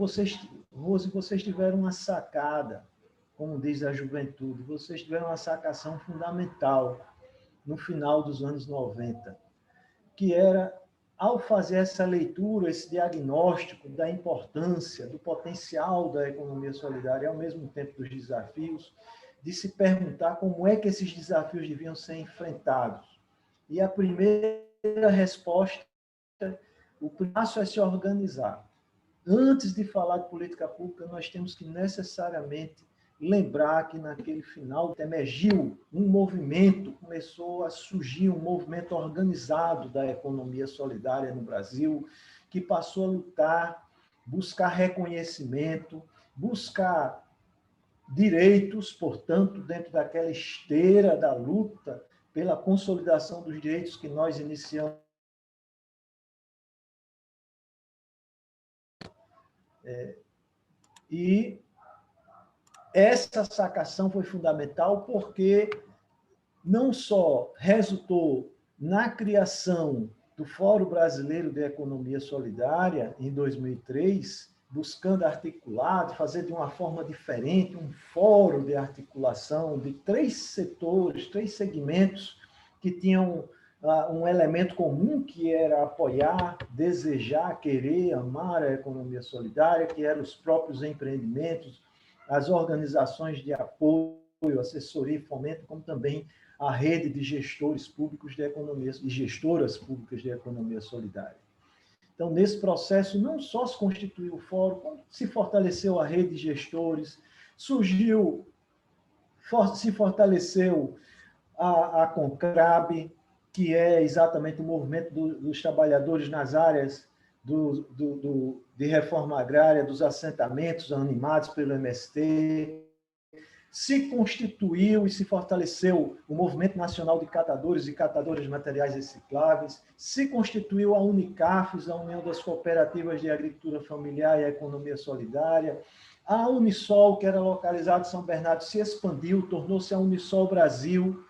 D: Rose, vocês tiveram uma sacada, como diz a juventude, vocês tiveram uma sacação fundamental no final dos anos 90, que era, ao fazer essa leitura, esse diagnóstico da importância, do potencial da economia solidária, ao mesmo tempo dos desafios, de se perguntar como é que esses desafios deviam ser enfrentados. E a primeira resposta, o passo é se organizar. Antes de falar de política pública, nós temos que necessariamente lembrar que naquele final emergiu um movimento, começou a surgir um movimento organizado da economia solidária no Brasil, que passou a lutar, buscar reconhecimento, buscar direitos, portanto, dentro daquela esteira da luta pela consolidação dos direitos que nós iniciamos. E essa sacação foi fundamental porque não só resultou na criação do Fórum Brasileiro de Economia Solidária, em 2003, buscando articular, fazer de uma forma diferente, um fórum de articulação de 3 setores, 3 segmentos que tinham um elemento comum, que era apoiar, desejar, querer, amar a economia solidária, que eram os próprios empreendimentos, as organizações de apoio, assessoria e fomento, como também a rede de gestores públicos de economia e gestoras públicas de economia solidária. Então, nesse processo, não só se constituiu o fórum, como se fortaleceu a rede de gestores, se fortaleceu a CONCRAB, que é exatamente o movimento dos trabalhadores nas áreas de reforma agrária, dos assentamentos animados pelo MST, se constituiu e se fortaleceu o Movimento Nacional de Catadores e Catadoras de Materiais Recicláveis, se constituiu a Unicafes, a União das Cooperativas de Agricultura Familiar e Economia Solidária, a Unisol, que era localizada em São Bernardo, se expandiu, tornou-se a Unisol Brasil,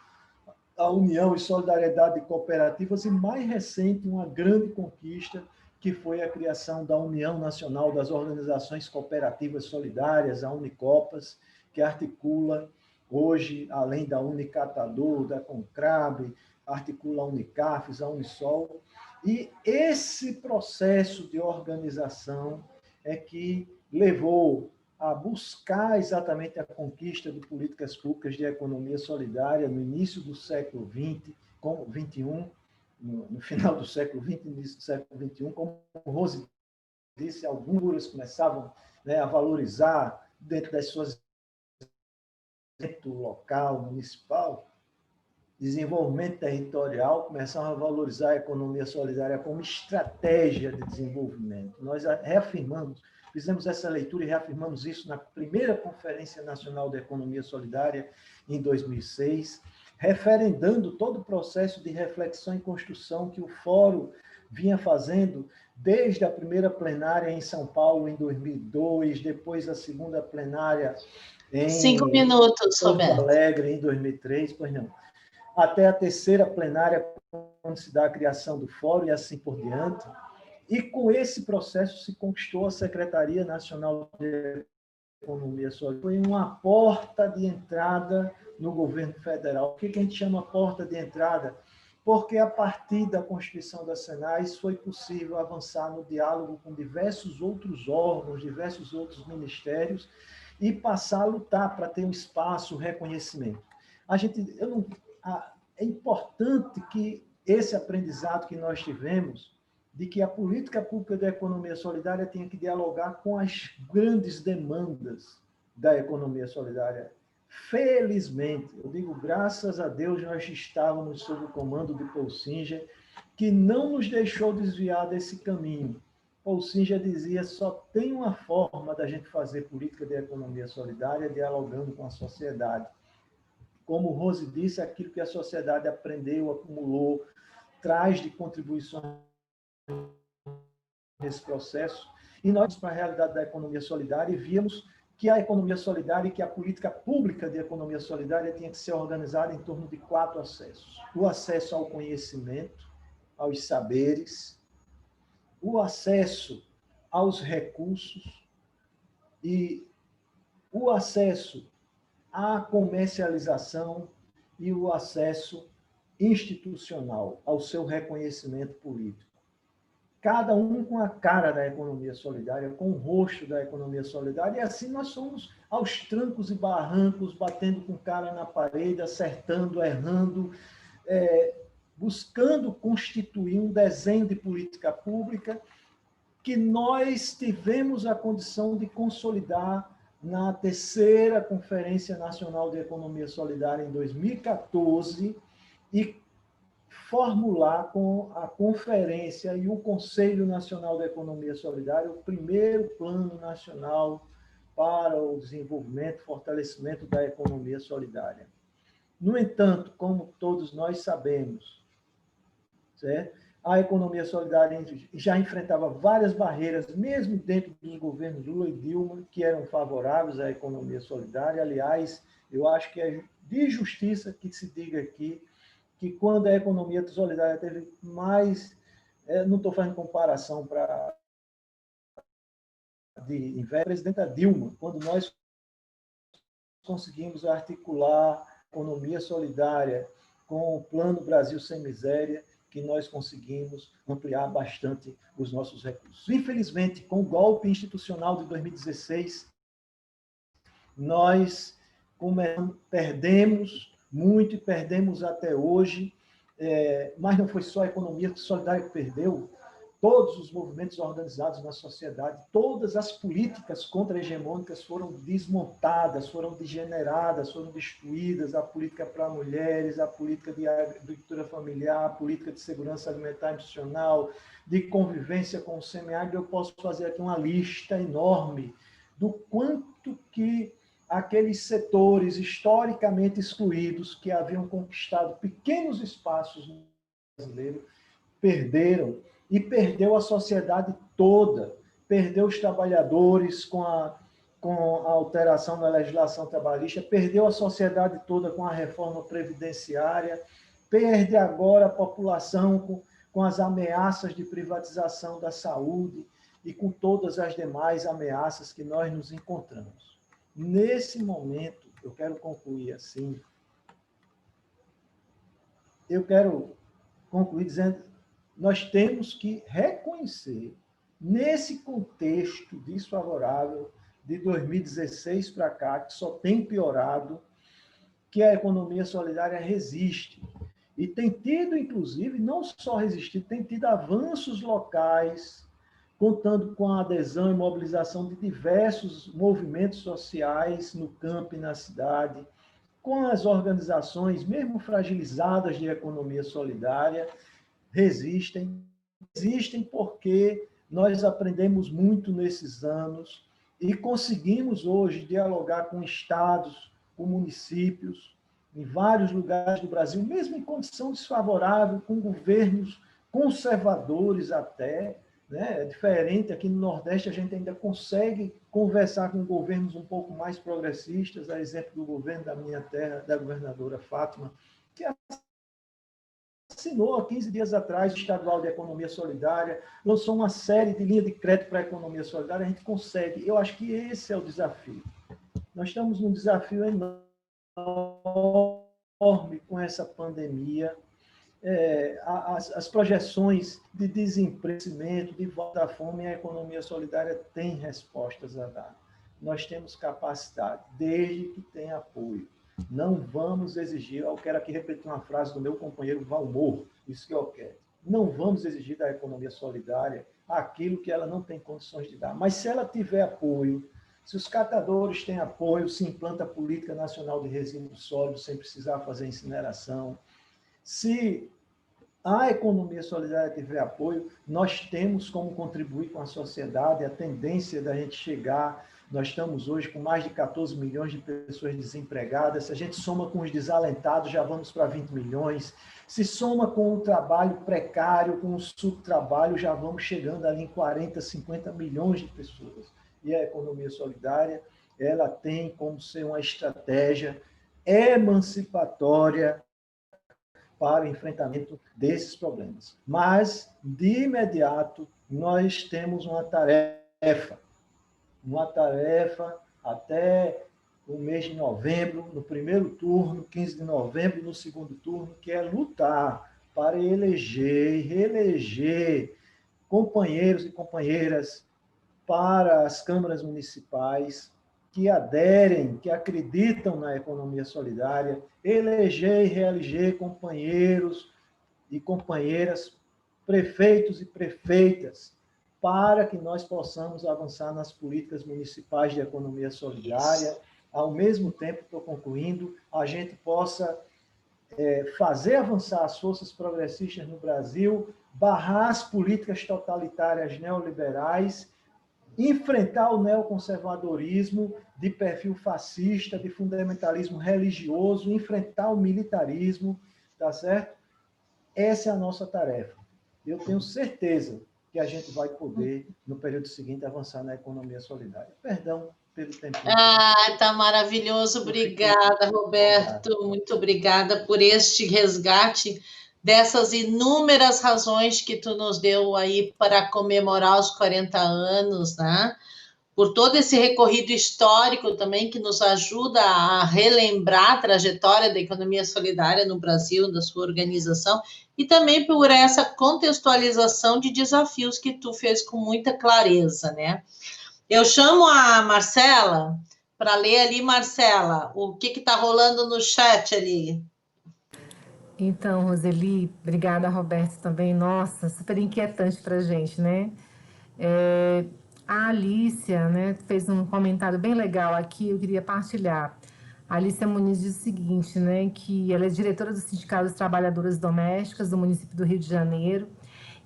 D: a União e Solidariedade de Cooperativas, e mais recente, uma grande conquista, que foi a criação da União Nacional das Organizações Cooperativas Solidárias, a Unicopas, que articula hoje, além da Unicatador, da CONCRAB, articula a Unicafes, a Unisol, E esse processo de organização é que levou a buscar exatamente a conquista de políticas públicas de economia solidária no início do século XX, como XXI, no final do século XX, início do século XXI, como Rose disse, alguns começavam, né, a valorizar dentro das suas local, municipal, desenvolvimento territorial, começaram a valorizar a economia solidária como estratégia de desenvolvimento. Nós reafirmamos, fizemos essa leitura e reafirmamos isso na primeira Conferência Nacional de Economia Solidária, em 2006, referendando todo o processo de reflexão e construção que o Fórum vinha fazendo desde a primeira plenária em São Paulo, em 2002, depois a segunda plenária em
A: 5 minutos,
D: Porto
A: Roberto.
D: Alegre, em 2003, pois não, até a terceira plenária, quando se dá a criação do Fórum e assim por diante. E com esse processo se conquistou a Secretaria Nacional de Economia Solidária. Foi uma porta de entrada no governo federal. O que a gente chama porta de entrada? Porque a partir da Constituição da Senais foi possível avançar no diálogo com diversos outros órgãos, diversos outros ministérios e passar a lutar para ter um espaço, reconhecimento. É importante que esse aprendizado que nós tivemos, de que a política pública da economia solidária tenha que dialogar com as grandes demandas da economia solidária. Felizmente, eu digo graças a Deus, nós estávamos sob o comando de Paul Singer, que não nos deixou desviar desse caminho. Paul Singer dizia, só tem uma forma da gente fazer política de economia solidária, dialogando com a sociedade. Como Rose disse, aquilo que a sociedade aprendeu, acumulou, traz de contribuições nesse processo, e nós, para a realidade da economia solidária, e víamos que a economia solidária e que a política pública de economia solidária tinha que ser organizada em torno de 4 acessos. O acesso ao conhecimento, aos saberes, o acesso aos recursos e o acesso à comercialização e o acesso institucional ao seu reconhecimento político. Cada um com a cara da economia solidária, com o rosto da economia solidária, e assim nós somos aos trancos e barrancos, batendo com cara na parede, acertando, errando, buscando constituir um desenho de política pública que nós tivemos a condição de consolidar na terceira Conferência Nacional de Economia Solidária em 2014 e formular com a Conferência e o Conselho Nacional da Economia Solidária o primeiro Plano Nacional para o desenvolvimento e fortalecimento da economia solidária. No entanto, como todos nós sabemos, certo? A economia solidária já enfrentava várias barreiras, mesmo dentro dos governos Lula e Dilma, que eram favoráveis à economia solidária. Aliás, eu acho que é de justiça que se diga aqui que quando a economia solidária teve mais... não estou fazendo comparação de presidenta Dilma, quando nós conseguimos articular a economia solidária com o Plano Brasil Sem Miséria, que nós conseguimos ampliar bastante os nossos recursos. Infelizmente, com o golpe institucional de 2016, nós perdemos muito e perdemos até hoje, mas não foi só a economia solidária que perdeu, todos os movimentos organizados na sociedade, todas as políticas contra-hegemônicas foram desmontadas, foram degeneradas, foram destruídas, a política para mulheres, a política de agricultura familiar, a política de segurança alimentar institucional, de convivência com o semiárido. Eu posso fazer aqui uma lista enorme do quanto que aqueles setores historicamente excluídos, que haviam conquistado pequenos espaços no brasileiro, perderam. E perdeu a sociedade toda, perdeu os trabalhadores com a alteração da legislação trabalhista, perdeu a sociedade toda com a reforma previdenciária, perde agora a população com as ameaças de privatização da saúde e com todas as demais ameaças que nós nos encontramos. Nesse momento, eu quero concluir assim, eu quero concluir dizendo nós temos que reconhecer, nesse contexto desfavorável de 2016 para cá, que só tem piorado, que a economia solidária resiste. E tem tido, inclusive, não só resistido, tem tido avanços locais, contando com a adesão e mobilização de diversos movimentos sociais no campo e na cidade, com as organizações, mesmo fragilizadas de economia solidária, resistem porque nós aprendemos muito nesses anos e conseguimos hoje dialogar com estados, com municípios, em vários lugares do Brasil, mesmo em condição desfavorável, com governos conservadores até, né? É diferente, aqui no Nordeste a gente ainda consegue conversar com governos um pouco mais progressistas, a exemplo do governo da minha terra, da governadora Fátima, que assinou há 15 dias atrás o Estadual de Economia Solidária, lançou uma série de linhas de crédito para a economia solidária, a gente consegue. Eu acho que esse é o desafio. Nós estamos num desafio enorme com essa pandemia. As projeções de desemprego, de volta à fome, a economia solidária tem respostas a dar. Nós temos capacidade, desde que tenha apoio. Não vamos exigir, eu quero aqui repetir uma frase do meu companheiro Valmor, isso que eu quero. Não vamos exigir da economia solidária aquilo que ela não tem condições de dar. Mas se ela tiver apoio, se os catadores têm apoio, se implanta a política nacional de resíduos sólidos sem precisar fazer incineração, se a economia solidária tiver apoio, nós temos como contribuir com a sociedade, a tendência da gente chegar. Nós estamos hoje com mais de 14 milhões de pessoas desempregadas. Se a gente soma com os desalentados, já vamos para 20 milhões. Se soma com o trabalho precário, com o subtrabalho, já vamos chegando ali em 40, 50 milhões de pessoas. E a economia solidária, ela tem como ser uma estratégia emancipatória para o enfrentamento desses problemas. Mas, de imediato, nós temos uma tarefa até o mês de novembro, no primeiro turno, 15 de novembro, no segundo turno, que é lutar para eleger e reeleger companheiros e companheiras para as câmaras municipais que aderem, que acreditam na economia solidária, eleger e reeleger companheiros e companheiras, prefeitos e prefeitas, para que nós possamos avançar nas políticas municipais de economia solidária. Ao mesmo tempo, estou concluindo, a gente possa fazer avançar as forças progressistas no Brasil, barrar as políticas totalitárias neoliberais, enfrentar o neoconservadorismo de perfil fascista, de fundamentalismo religioso, enfrentar o militarismo, tá certo? Essa é a nossa tarefa. Eu tenho certeza que a gente vai poder, no período seguinte, avançar na economia solidária. Perdão pelo tempo.
A: Tá maravilhoso. Obrigada, Roberto. Muito obrigada por este resgate dessas inúmeras razões que tu nos deu aí para comemorar os 40 anos, né? Por todo esse recorrido histórico também que nos ajuda a relembrar a trajetória da economia solidária no Brasil, da sua organização, e também por essa contextualização de desafios que tu fez com muita clareza, né? Eu chamo a Marcela para ler ali, Marcela, o que está rolando no chat ali.
B: Então, Roseli, obrigada, Roberto, também. Nossa, super inquietante para a gente, né? A Alícia, né, fez um comentário bem legal aqui, eu queria partilhar. A Alícia Muniz diz o seguinte, né, que ela é diretora do Sindicato das Trabalhadoras Domésticas do município do Rio de Janeiro,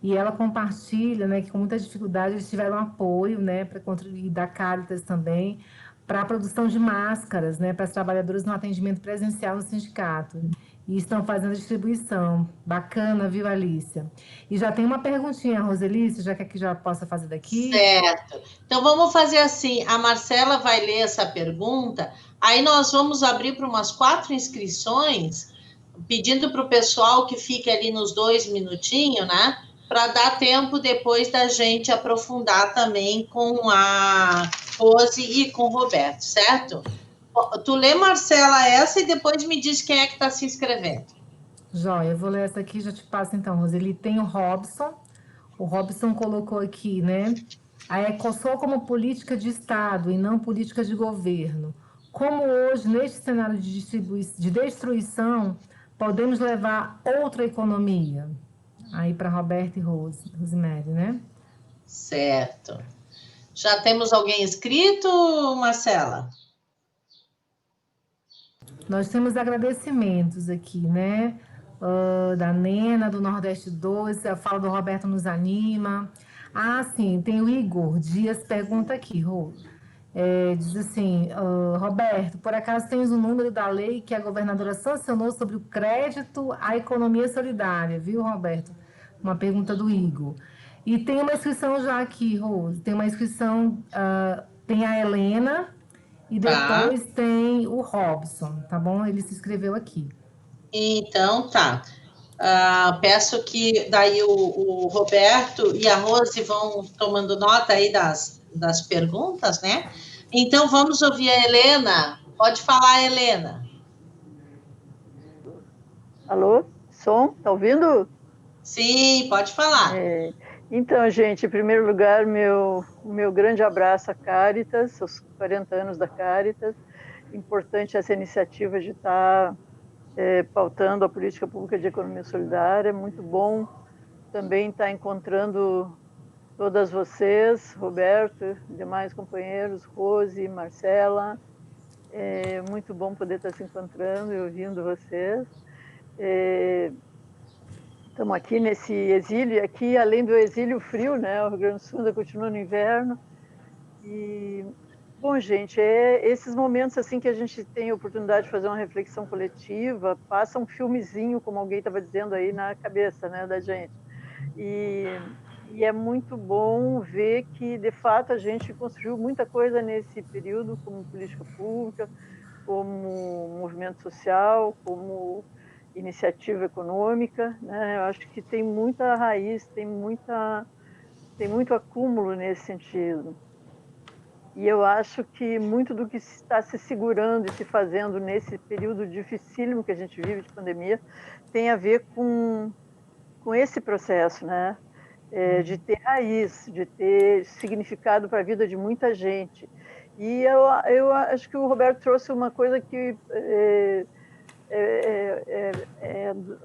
B: e ela compartilha, né, que com muita dificuldade eles tiveram apoio, né, para contribuir da Caritas também, para a produção de máscaras, né, para as trabalhadoras no atendimento presencial no sindicato. E estão fazendo a distribuição. Bacana, viu, Alícia? E já tem uma perguntinha, Roseli, você já quer que já possa fazer daqui?
A: Certo. Então, vamos fazer assim, a Marcela vai ler essa pergunta, aí nós vamos abrir para umas 4 inscrições, pedindo para o pessoal que fique ali nos 2 minutinhos, né? Para dar tempo depois da gente aprofundar também com a Rose e com o Roberto, certo? Tu lê, Marcela, essa e depois me diz quem é que está se inscrevendo.
B: Joia, eu vou ler essa aqui, já te passo então, Roseli. Tem o Robson. O Robson colocou aqui, né? A Ecosul como política de Estado e não política de governo. Como hoje, neste cenário de destruição, podemos levar outra economia? Aí para Roberto e Rosemary, né?
A: Certo. Já temos alguém inscrito, Marcela?
B: Nós temos agradecimentos aqui, né? Da Nena, do Nordeste 2, a fala do Roberto nos anima. Ah, sim, tem o Igor Dias, pergunta aqui, Rô. Diz assim, Roberto, por acaso tens o número da lei que a governadora sancionou sobre o crédito à economia solidária, viu, Roberto? Uma pergunta do Igor. E tem uma inscrição já aqui, Rose, tem uma inscrição, tem a Helena e
A: Tá.
B: depois tem o Robson, tá bom? Ele se inscreveu aqui.
A: Então, tá. Peço que daí o Roberto e a Rose vão tomando nota aí das perguntas, né? Então, vamos ouvir a Helena. Pode falar, Helena.
E: Alô? Som? Tá ouvindo?
A: Sim, pode falar.
E: Então, gente, em primeiro lugar, meu grande abraço à Caritas, aos 40 anos da Caritas. Importante essa iniciativa de estar pautando a política pública de economia solidária. Muito bom também estar encontrando todas vocês, Roberto, demais companheiros, Rose, Marcela. É muito bom poder estar se encontrando e ouvindo vocês. Estamos aqui nesse exílio, e aqui, além do exílio frio, né, o Rio Grande do Sul ainda continua no inverno. E, bom, gente, esses momentos assim que a gente tem a oportunidade de fazer uma reflexão coletiva, passa um filmezinho, como alguém estava dizendo aí, na cabeça, né, da gente. E é muito bom ver que, de fato, a gente construiu muita coisa nesse período, como política pública, como movimento social, como iniciativa econômica, né? Eu acho que tem muita raiz, tem muito acúmulo nesse sentido. E eu acho que muito do que está se segurando e se fazendo nesse período dificílimo que a gente vive de pandemia tem a ver com esse processo, né? De ter raiz, de ter significado para a vida de muita gente. E eu acho que o Roberto trouxe uma coisa que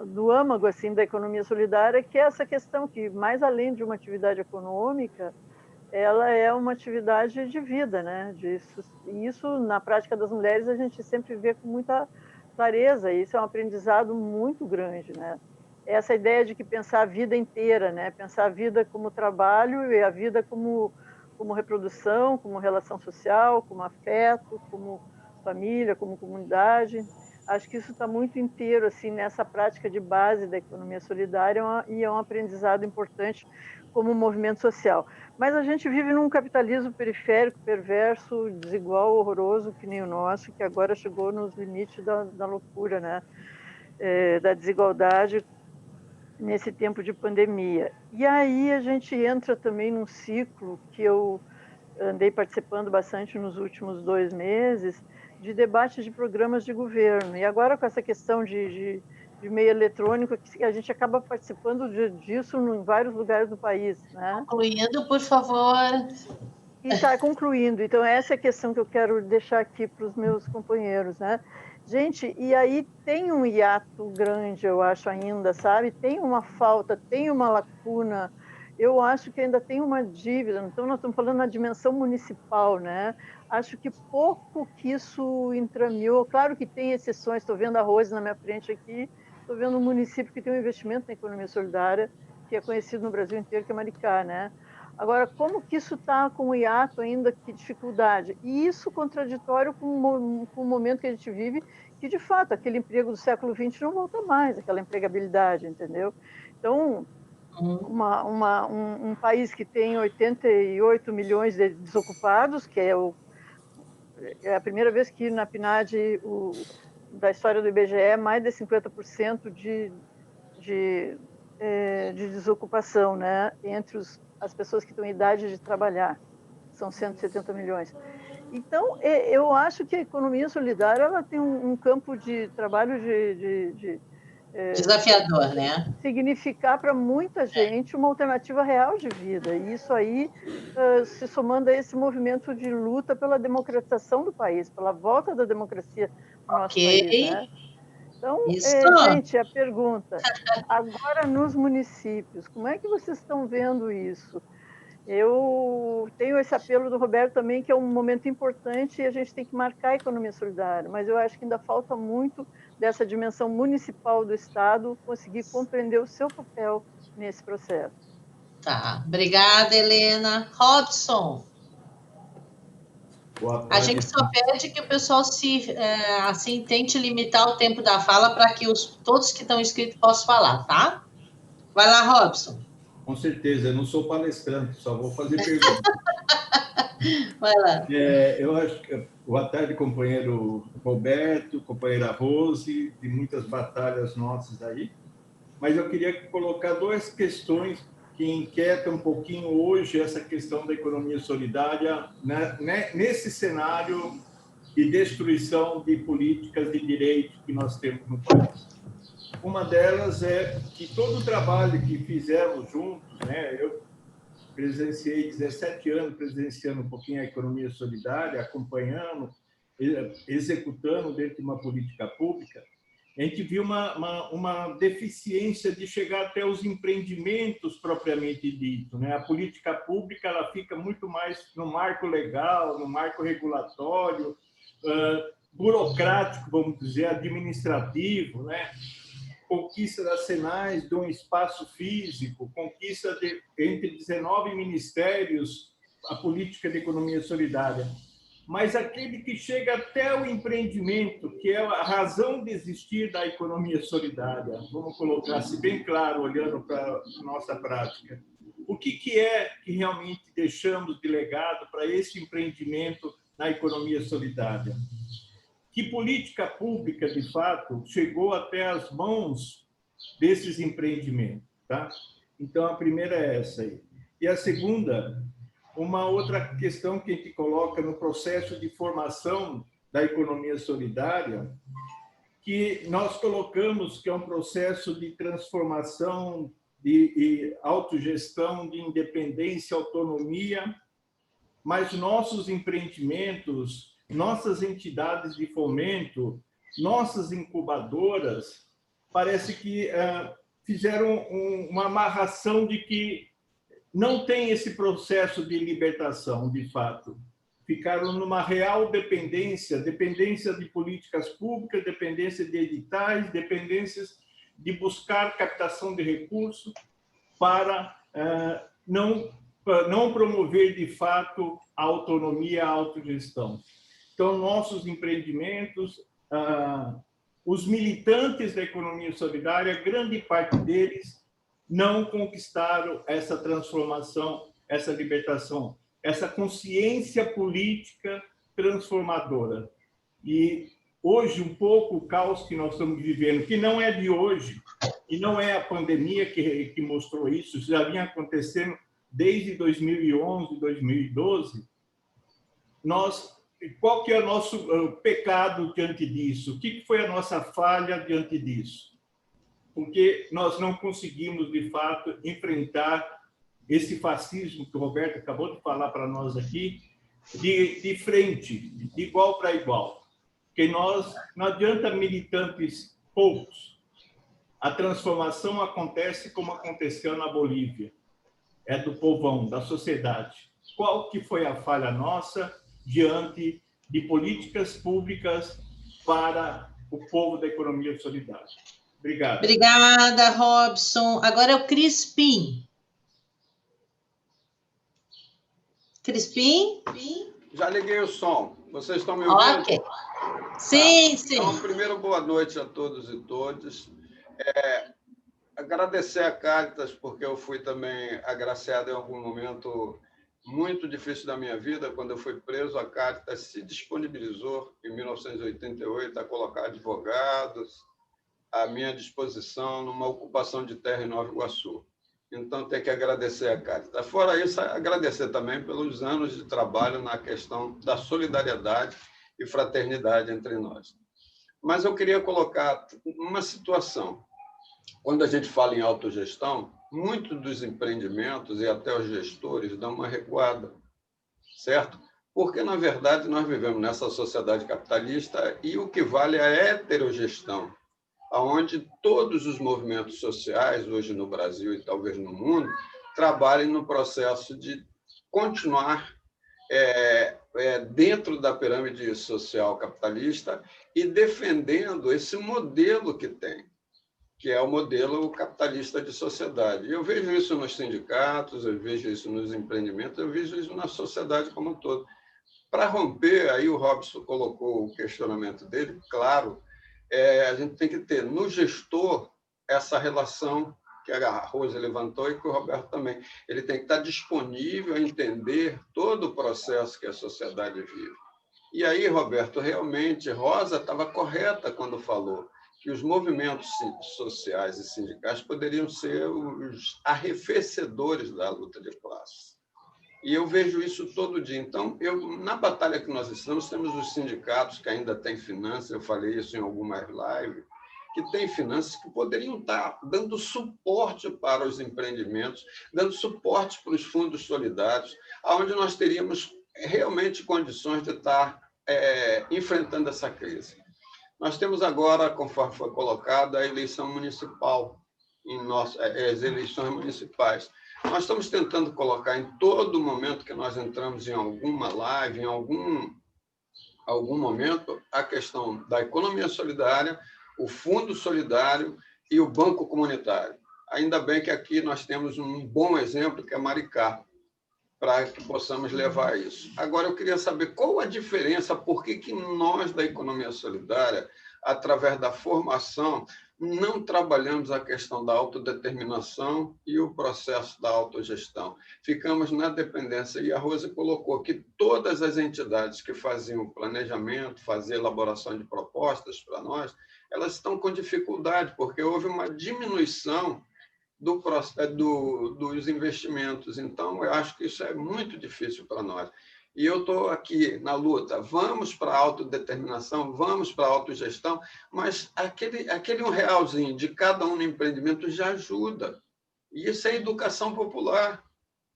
E: do âmago assim da economia solidária, que é essa questão que, mais além de uma atividade econômica, ela é uma atividade de vida, né? E isso, na prática das mulheres, a gente sempre vê com muita clareza, e isso é um aprendizado muito grande, né? Essa ideia de que pensar a vida inteira, né? Pensar a vida como trabalho e a vida como reprodução, como relação social, como afeto, como família, como comunidade. Acho que isso está muito inteiro assim nessa prática de base da economia solidária, e é um aprendizado importante como movimento social. Mas a gente vive num capitalismo periférico, perverso, desigual, horroroso, que nem o nosso, que agora chegou nos limites da loucura, né? Da desigualdade nesse tempo de pandemia. E aí a gente entra também num ciclo que eu andei participando bastante nos últimos 2 meses, de debates de programas de governo. E agora com essa questão de meio eletrônico, que a gente acaba participando disso em vários lugares do país, né?
A: Concluindo, por favor.
E: E está concluindo. Então, essa é a questão que eu quero deixar aqui para os meus companheiros, né? Gente, e aí tem um hiato grande, eu acho, ainda, sabe? Tem uma falta, tem uma lacuna. Eu acho que ainda tem uma dívida. Então, nós estamos falando na dimensão municipal, né? Acho que pouco que isso entrameou. Claro que tem exceções. Estou vendo a Rose na minha frente aqui. Estou vendo um município que tem um investimento na economia solidária, que é conhecido no Brasil inteiro, que é Maricá, né? Agora, como que isso está com o hiato ainda, que dificuldade? E isso contraditório com o momento que a gente vive, que, de fato, aquele emprego do século XX não volta mais, aquela empregabilidade, entendeu? Então, um país que tem 88 milhões de desocupados, que é a primeira vez que na PNAD, da história do IBGE, mais de 50% de desocupação, né, entre as pessoas que estão em idade de trabalhar. São 170 milhões. Então, eu acho que a economia solidária ela tem um campo de trabalho
A: desafiador, né?
E: Significar para muita gente uma alternativa real de vida. E isso aí, se somando a esse movimento de luta pela democratização do país, pela volta da democracia no nosso país, né? Então, gente, a pergunta, agora nos municípios, como é que vocês estão vendo isso? Eu tenho esse apelo do Roberto também, que é um momento importante e a gente tem que marcar a economia solidária, mas eu acho que ainda falta muito dessa dimensão municipal do Estado conseguir compreender o seu papel nesse processo.
A: Tá, obrigada, Helena. Robson. A gente só pede que o pessoal assim, tente limitar o tempo da fala para que todos que estão inscritos possam falar, tá? Vai lá, Robson.
F: Com certeza, eu não sou palestrante, só vou fazer perguntas.
A: Vai lá.
F: Eu acho que... Boa tarde, companheiro Roberto, companheira Rose, de muitas batalhas nossas aí. Mas eu queria colocar duas questões que inquietam um pouquinho hoje essa questão da economia solidária, né, nesse cenário de destruição de políticas de direito que nós temos no país. Uma delas é que todo o trabalho que fizemos juntos, né, eu presenciei 17 anos, presenciando um pouquinho a economia solidária, acompanhando, executando dentro de uma política pública, a gente viu uma deficiência de chegar até os empreendimentos propriamente dito, né? A política pública ela fica muito mais no marco legal, no marco regulatório, burocrático, vamos dizer, administrativo, né? Conquista das Senais de um espaço físico, conquista entre 19 ministérios a política de economia solidária. Mas aquele que chega até o empreendimento, que é a razão de existir da economia solidária, vamos colocar assim bem claro, olhando para a nossa prática, o que é que realmente deixamos de legado para esse empreendimento na economia solidária? Que política pública, de fato, chegou até as mãos desses empreendimentos? Tá? Então, a primeira é essa aí. E a segunda... Uma outra questão que a gente coloca no processo de formação da economia solidária, que nós colocamos que é um processo de transformação, de autogestão, de independência, autonomia, mas nossos empreendimentos, nossas entidades de fomento, nossas incubadoras, parece que fizeram uma amarração de que não tem esse processo de libertação, de fato. Ficaram numa real dependência de políticas públicas, dependência de editais, dependências de buscar captação de recursos para não promover, de fato, a autonomia, a autogestão. Então, nossos empreendimentos, os militantes da economia solidária, grande parte deles, não conquistaram essa transformação, essa libertação, essa consciência política transformadora. E hoje, um pouco, o caos que nós estamos vivendo, que não é de hoje, e não é a pandemia que mostrou isso, já vinha acontecendo desde 2011, 2012, qual que é o nosso pecado diante disso? O que foi a nossa falha diante disso? Porque nós não conseguimos, de fato, enfrentar esse fascismo que o Roberto acabou de falar para nós aqui, de frente, de igual para igual. Porque não adianta militantes poucos. A transformação acontece como aconteceu na Bolívia. É do povão, da sociedade. Qual que foi a falha nossa diante de políticas públicas para o povo da economia solidária? Obrigado.
A: Obrigada, Robson. Agora é o Crispim. Crispim?
G: Já liguei o som. Vocês estão me ouvindo?
A: Ok. Sim, sim.
G: Então, primeiro, boa noite a todos e todas. Agradecer a Caritas, porque eu fui também agraciado em algum momento muito difícil da minha vida. Quando eu fui preso, a Caritas se disponibilizou, em 1988, a colocar advogados à minha disposição numa ocupação de terra em Nova Iguaçu. Então, tem que agradecer a Caritas. Fora isso, agradecer também pelos anos de trabalho na questão da solidariedade e fraternidade entre nós. Mas eu queria colocar uma situação. quando a gente fala em autogestão, muitos dos empreendimentos e até os gestores dão uma recuada, certo? Porque, na verdade, nós vivemos nessa sociedade capitalista e o que vale é a heterogestão, onde todos os movimentos sociais, hoje no Brasil e talvez no mundo, trabalhem no processo de continuar dentro da pirâmide social capitalista e defendendo esse modelo que tem, que é o modelo capitalista de sociedade. Eu vejo isso nos sindicatos, eu vejo isso nos empreendimentos, eu vejo isso na sociedade como um todo. Para romper, aí o Robson colocou o questionamento dele, claro, a gente tem que ter no gestor essa relação que a Rosa levantou e que o Roberto também. Ele tem que estar disponível a entender todo o processo que a sociedade vive. E aí, Roberto, realmente, Rosa estava correta quando falou que os movimentos sociais e sindicais poderiam ser os arrefecedores da luta de classes. E eu vejo isso todo dia. Então, na batalha que nós estamos, temos os sindicatos que ainda têm finanças, eu falei isso em algumas lives, que têm finanças que poderiam estar dando suporte para os empreendimentos, dando suporte para os fundos solidários, onde nós teríamos realmente condições de estar enfrentando essa crise. Nós temos agora, conforme foi colocado, a eleição municipal, as eleições municipais. Nós estamos tentando colocar em todo momento que nós entramos em alguma live, em algum momento, a questão da economia solidária, o fundo solidário e o banco comunitário. Ainda bem que aqui nós temos um bom exemplo, que é Maricá, para que possamos levar isso. Agora, eu queria saber qual a diferença, por que nós, da economia solidária, através da formação, não trabalhamos a questão da autodeterminação e o processo da autogestão. Ficamos na dependência. E a Rosa colocou que todas as entidades que faziam planejamento, faziam elaboração de propostas para nós, elas estão com dificuldade, porque houve uma diminuição dos investimentos. Então, eu acho que isso é muito difícil para nós. E eu estou aqui na luta. Vamos para a autodeterminação, vamos para a autogestão, mas aquele R$1 de cada um no empreendimento já ajuda. E isso é educação popular,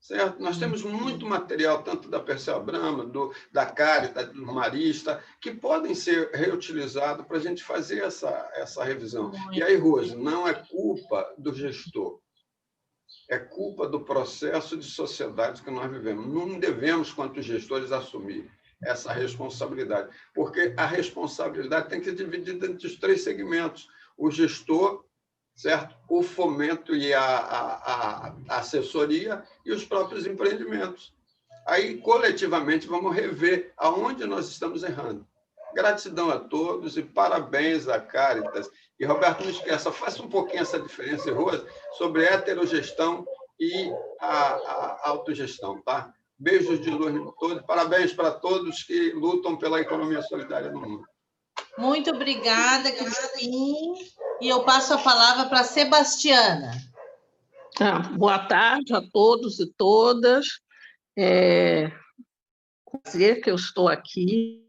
G: certo? Nós temos muito material, tanto da Perseu Abramo, da Caritas, do Marista, que podem ser reutilizados para a gente fazer essa revisão. E aí, Rose, não é culpa do gestor, é culpa do processo de sociedade que nós vivemos. Não devemos, quanto gestores, assumir essa responsabilidade, porque a responsabilidade tem que ser dividida entre os 3 segmentos: o gestor, certo? O fomento e a assessoria e os próprios empreendimentos. Aí, coletivamente, vamos rever aonde nós estamos errando. Gratidão a todos e parabéns à Caritas. E, Roberto, não esqueça, faça um pouquinho essa diferença, Rosa, sobre a heterogestão e a autogestão, tá? Beijos de luz em todos. Parabéns para todos que lutam pela economia solidária no mundo.
A: Muito obrigada, Cristine. E eu passo a palavra para a Sebastiana.
H: Boa tarde a todos e todas. Dizer que eu estou aqui.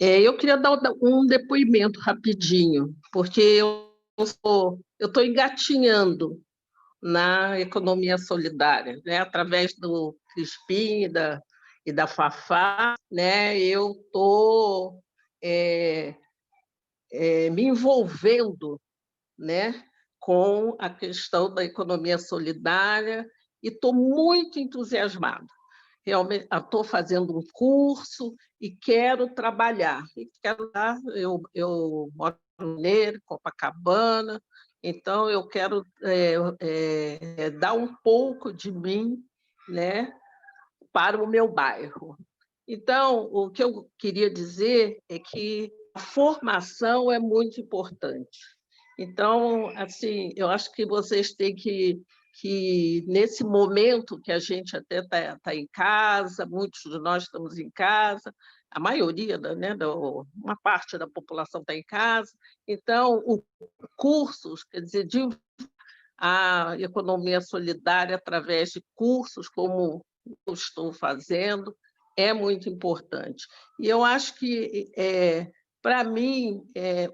H: Eu queria dar um depoimento rapidinho, porque eu estou engatinhando na economia solidária, né? Através do Crispim e da Fafá, né? Eu estou me envolvendo, né, com a questão da economia solidária e estou muito entusiasmada. Realmente, estou fazendo um curso e quero trabalhar. Eu moro no Mineiro, Copacabana, então eu quero dar um pouco de mim, né, para o meu bairro. Então, o que eu queria dizer é que a formação é muito importante. Então, assim, eu acho que vocês têm que nesse momento que a gente até está em casa, muitos de nós estamos em casa, a maioria, né, uma parte da população está em casa, então, cursos, quer dizer, a economia solidária através de cursos, como eu estou fazendo, é muito importante. E eu acho que, para mim,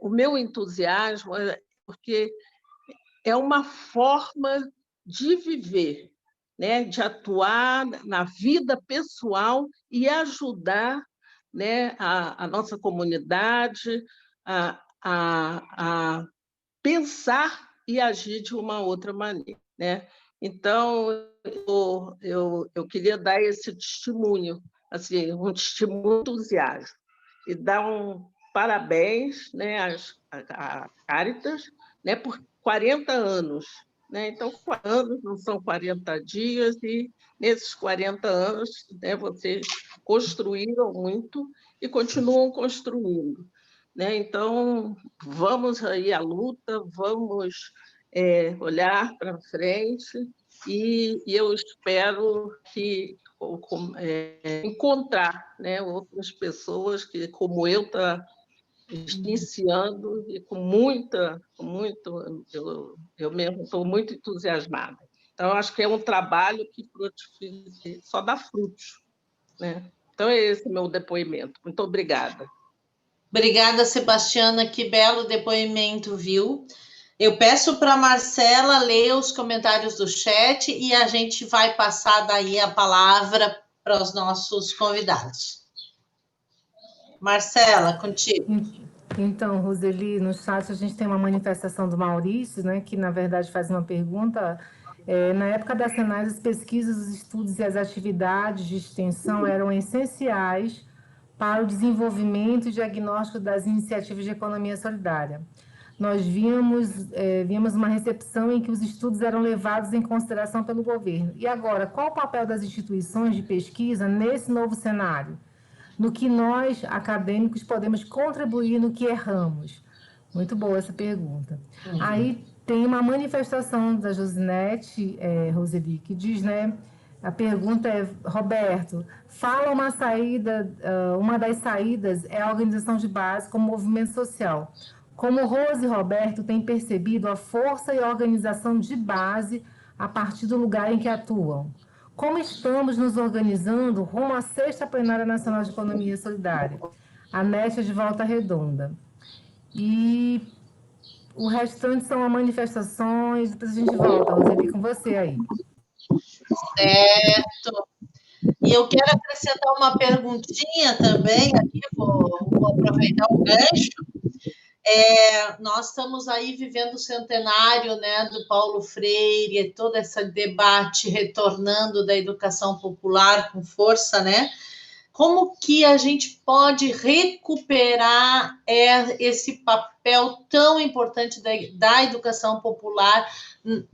H: o meu entusiasmo é porque é uma forma de viver, né? De atuar na vida pessoal e ajudar, né, a nossa comunidade a pensar e agir de uma outra maneira, né? Então, eu queria dar esse testemunho, assim, um testemunho entusiasta, e dar um parabéns, né, à Caritas, né, por 40 anos. Né? Então, 40 anos não são 40 dias, e nesses 40 anos, né, vocês construíram muito e continuam construindo. Né? Então, vamos aí à luta, vamos olhar para frente, e eu espero que encontrar, né, outras pessoas que, como eu, estão iniciando, e eu mesmo estou muito entusiasmada. Então, acho que é um trabalho que só dá frutos. Né? Então, é esse meu depoimento. Muito obrigada.
A: Obrigada, Sebastiana, que belo depoimento, viu? Eu peço para a Marcela ler os comentários do chat e a gente vai passar daí a palavra para os nossos convidados. Marcela, contigo.
B: Então, Roseli, no chat a gente tem uma manifestação do Maurício, né, que na verdade faz uma pergunta. Na época da Senai, as pesquisas, os estudos e as atividades de extensão eram essenciais para o desenvolvimento e diagnóstico das iniciativas de economia solidária. Nós víamos uma recepção em que os estudos eram levados em consideração pelo governo. E agora, qual o papel das instituições de pesquisa nesse novo cenário? No que nós, acadêmicos, podemos contribuir no que erramos? Muito boa essa pergunta. Uhum. Aí tem uma manifestação da Josinete, Roseli, que diz, né? A pergunta é, Roberto, fala uma das saídas é a organização de base como movimento social. Como Rose e Roberto têm percebido a força e a organização de base a partir do lugar em que atuam? Como estamos nos organizando rumo à 6ª Plenária Nacional de Economia Solidária? A NET é de Volta Redonda. E o restante são manifestações, depois a gente volta, Roseli, com você aí.
A: Certo. E eu quero acrescentar uma perguntinha também, aqui vou aproveitar o gancho. Nós estamos aí vivendo o centenário, né, do Paulo Freire, todo esse debate retornando da educação popular com força, né? Como que a gente pode recuperar esse papel tão importante da educação popular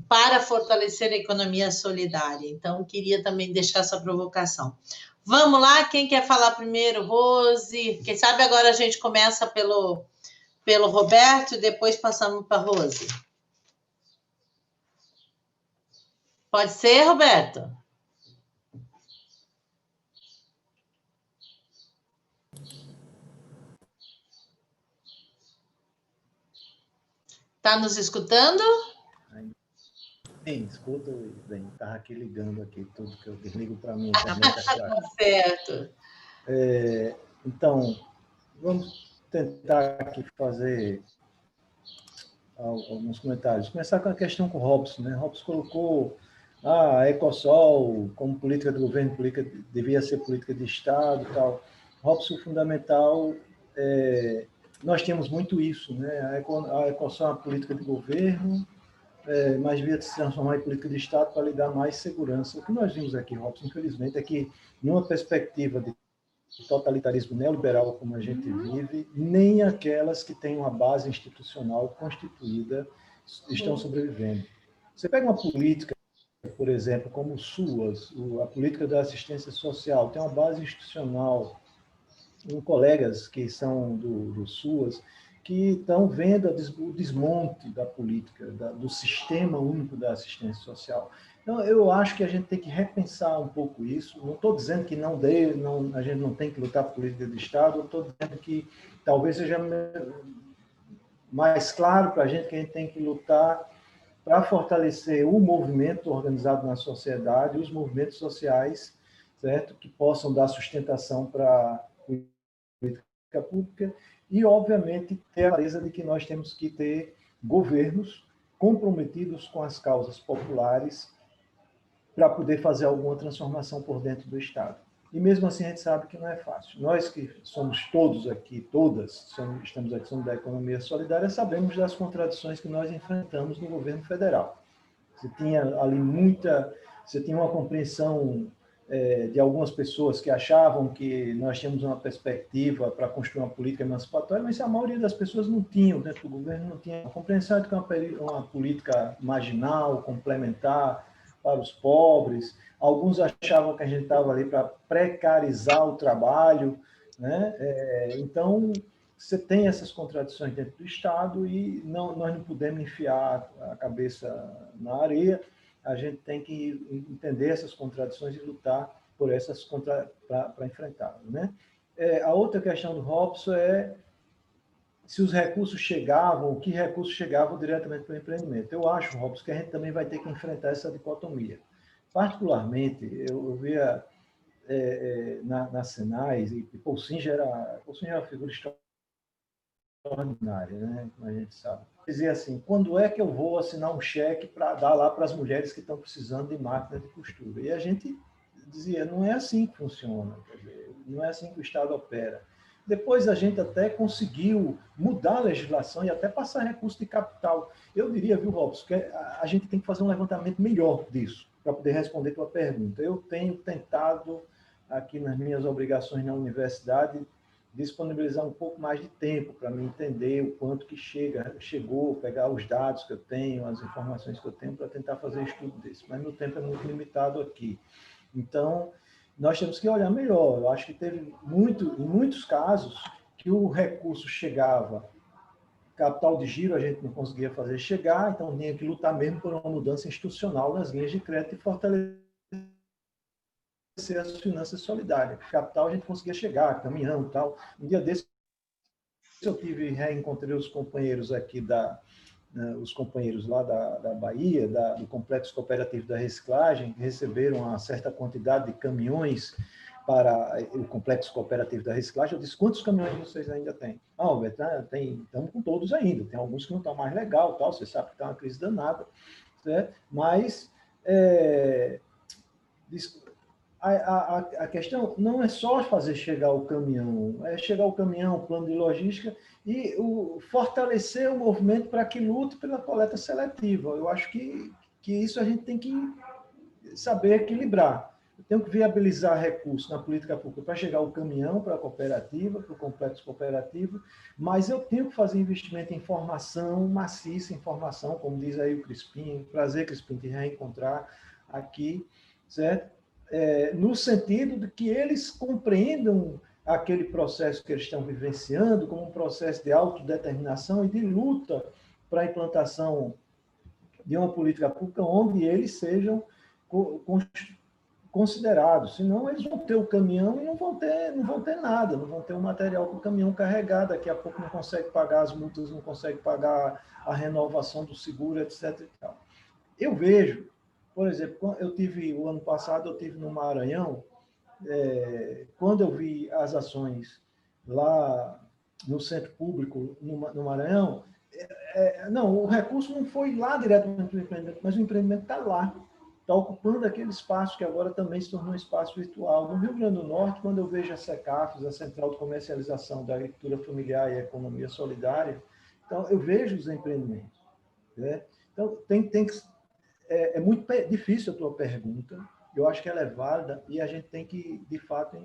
A: para fortalecer a economia solidária? Então, queria também deixar essa provocação. Vamos lá, quem quer falar primeiro? Rose, quem sabe agora a gente começa pelo Roberto e depois passamos para a Rose. Pode ser, Roberto? Está nos escutando?
D: Sim, escuta, bem, estava aqui ligando aqui tudo que eu desligo para mim.
A: Certo.
D: Então, vamos tentar aqui fazer alguns comentários. Começar com a questão com o Robson, né? Robson colocou a Ecosol como política do governo, devia ser política de Estado e tal. Robson, fundamental, nós temos muito isso, né? A Ecosol é uma política de governo, mas devia se transformar em política de Estado para lhe dar mais segurança. O que nós vimos aqui, Robson, infelizmente, é que, numa perspectiva de totalitarismo neoliberal como a gente vive, nem aquelas que têm uma base institucional constituída estão sobrevivendo. Você pega uma política, por exemplo, como o SUAS, a política da assistência social, tem uma base institucional, colegas que são do SUAS, que estão vendo o desmonte da política, do sistema único da assistência social. Então, eu acho que a gente tem que repensar um pouco isso. Não estou dizendo que a gente não tem que lutar por política de Estado, eu estou dizendo que talvez seja mais claro para a gente que a gente tem que lutar para fortalecer o movimento organizado na sociedade, os movimentos sociais, certo? Que possam dar sustentação para a política pública e, obviamente, ter a clareza de que nós temos que ter governos comprometidos com as causas populares para poder fazer alguma transformação por dentro do Estado. E mesmo assim a gente sabe que não é fácil. Nós que somos todos aqui, estamos aqui, somos da economia solidária, sabemos das contradições que nós enfrentamos no governo federal. Você tinha uma compreensão de algumas pessoas que achavam que nós tínhamos uma perspectiva para construir uma política emancipatória, mas a maioria das pessoas não tinham, dentro do governo, não tinha a compreensão de que uma política marginal, complementar para os pobres. Alguns achavam que a gente estava ali para precarizar o trabalho, né? Então, você tem essas contradições dentro do Estado e nós não podemos enfiar a cabeça na areia. A gente tem que entender essas contradições e lutar por essas para enfrentá-las, né? A outra questão do Robson é se os recursos chegavam, que recursos chegavam diretamente para o empreendimento. Eu acho, Robson, que a gente também vai ter que enfrentar essa dicotomia. Particularmente, eu via na Senais, e Pocinho era uma figura extraordinária, né? Como a gente sabe. Dizer assim, quando é que eu vou assinar um cheque para dar lá para as mulheres que estão precisando de máquina de costura? E a gente dizia, não é assim que funciona, quer dizer, não é assim que o Estado opera. Depois a gente até conseguiu mudar a legislação e até passar recurso de capital. Eu diria, viu, Robson, que a gente tem que fazer um levantamento melhor disso, para poder responder a tua pergunta. Eu tenho tentado, aqui nas minhas obrigações na universidade, disponibilizar um pouco mais de tempo para me entender o quanto que chegou, pegar os dados que eu tenho, as informações que eu tenho, para tentar fazer um estudo desse. Mas meu tempo é muito limitado aqui. Então, nós temos que olhar melhor. Eu acho que teve em muitos casos, que o recurso chegava, capital de giro a gente não conseguia fazer chegar, então tinha que lutar mesmo por uma mudança institucional nas linhas de crédito e fortalecer as finanças solidárias. Capital a gente conseguia chegar, caminhão e tal. Um dia desse eu reencontrei os companheiros aqui os companheiros lá da Bahia, do Complexo Cooperativo da Reciclagem, que receberam uma certa quantidade de caminhões para o Complexo Cooperativo da Reciclagem. Eu disse, quantos caminhões vocês ainda têm? Alberto, estamos com todos ainda. Tem alguns que não estão mais legal, tal. Você sabe que está uma crise danada, certo? Mas a questão não é só fazer chegar o caminhão, é chegar o caminhão, plano de logística, e fortalecer o movimento para que lute pela coleta seletiva. Eu acho que isso a gente tem que saber equilibrar. Eu tenho que viabilizar recursos na política pública para chegar o caminhão para a cooperativa, para o complexo cooperativo, mas eu tenho que fazer investimento em formação maciça, em formação, como diz aí o Crispim. Prazer, Crispim, te reencontrar aqui, certo? No sentido de que eles compreendam aquele processo que eles estão vivenciando como um processo de autodeterminação e de luta para a implantação de uma política pública onde eles sejam considerados. Senão, eles vão ter o caminhão e não vão ter nada, não vão ter o material para o caminhão carregar, daqui a pouco não consegue pagar as multas, não consegue pagar a renovação do seguro, etc. E tal. Eu vejo, por exemplo, o ano passado eu tive no Maranhão, quando eu vi as ações lá no centro público no Maranhão, não, o recurso não foi lá diretamente para o empreendimento, mas o empreendimento está lá, está ocupando aquele espaço que agora também se tornou um espaço virtual. No Rio Grande do Norte, quando eu vejo a SECAFES, a Central de Comercialização da Agricultura Familiar e Economia Solidária, então eu vejo os empreendimentos, né? Então tem que é muito difícil a tua pergunta, eu acho que ela é válida e a gente tem que, de fato,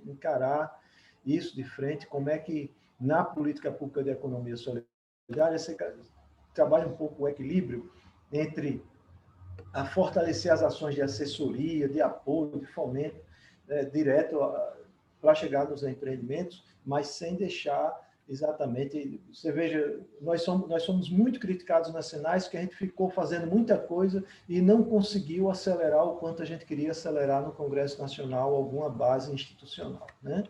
D: encarar isso de frente, como é que, na política pública de economia solidária, você trabalha um pouco o equilíbrio entre a fortalecer as ações de assessoria, de apoio, de fomento direto para chegar nos empreendimentos, mas sem deixar exatamente... Você veja, nós somos muito criticados nas Senais, porque a gente ficou fazendo muita coisa e não conseguiu acelerar o quanto a gente queria acelerar no Congresso Nacional alguma base institucional, né?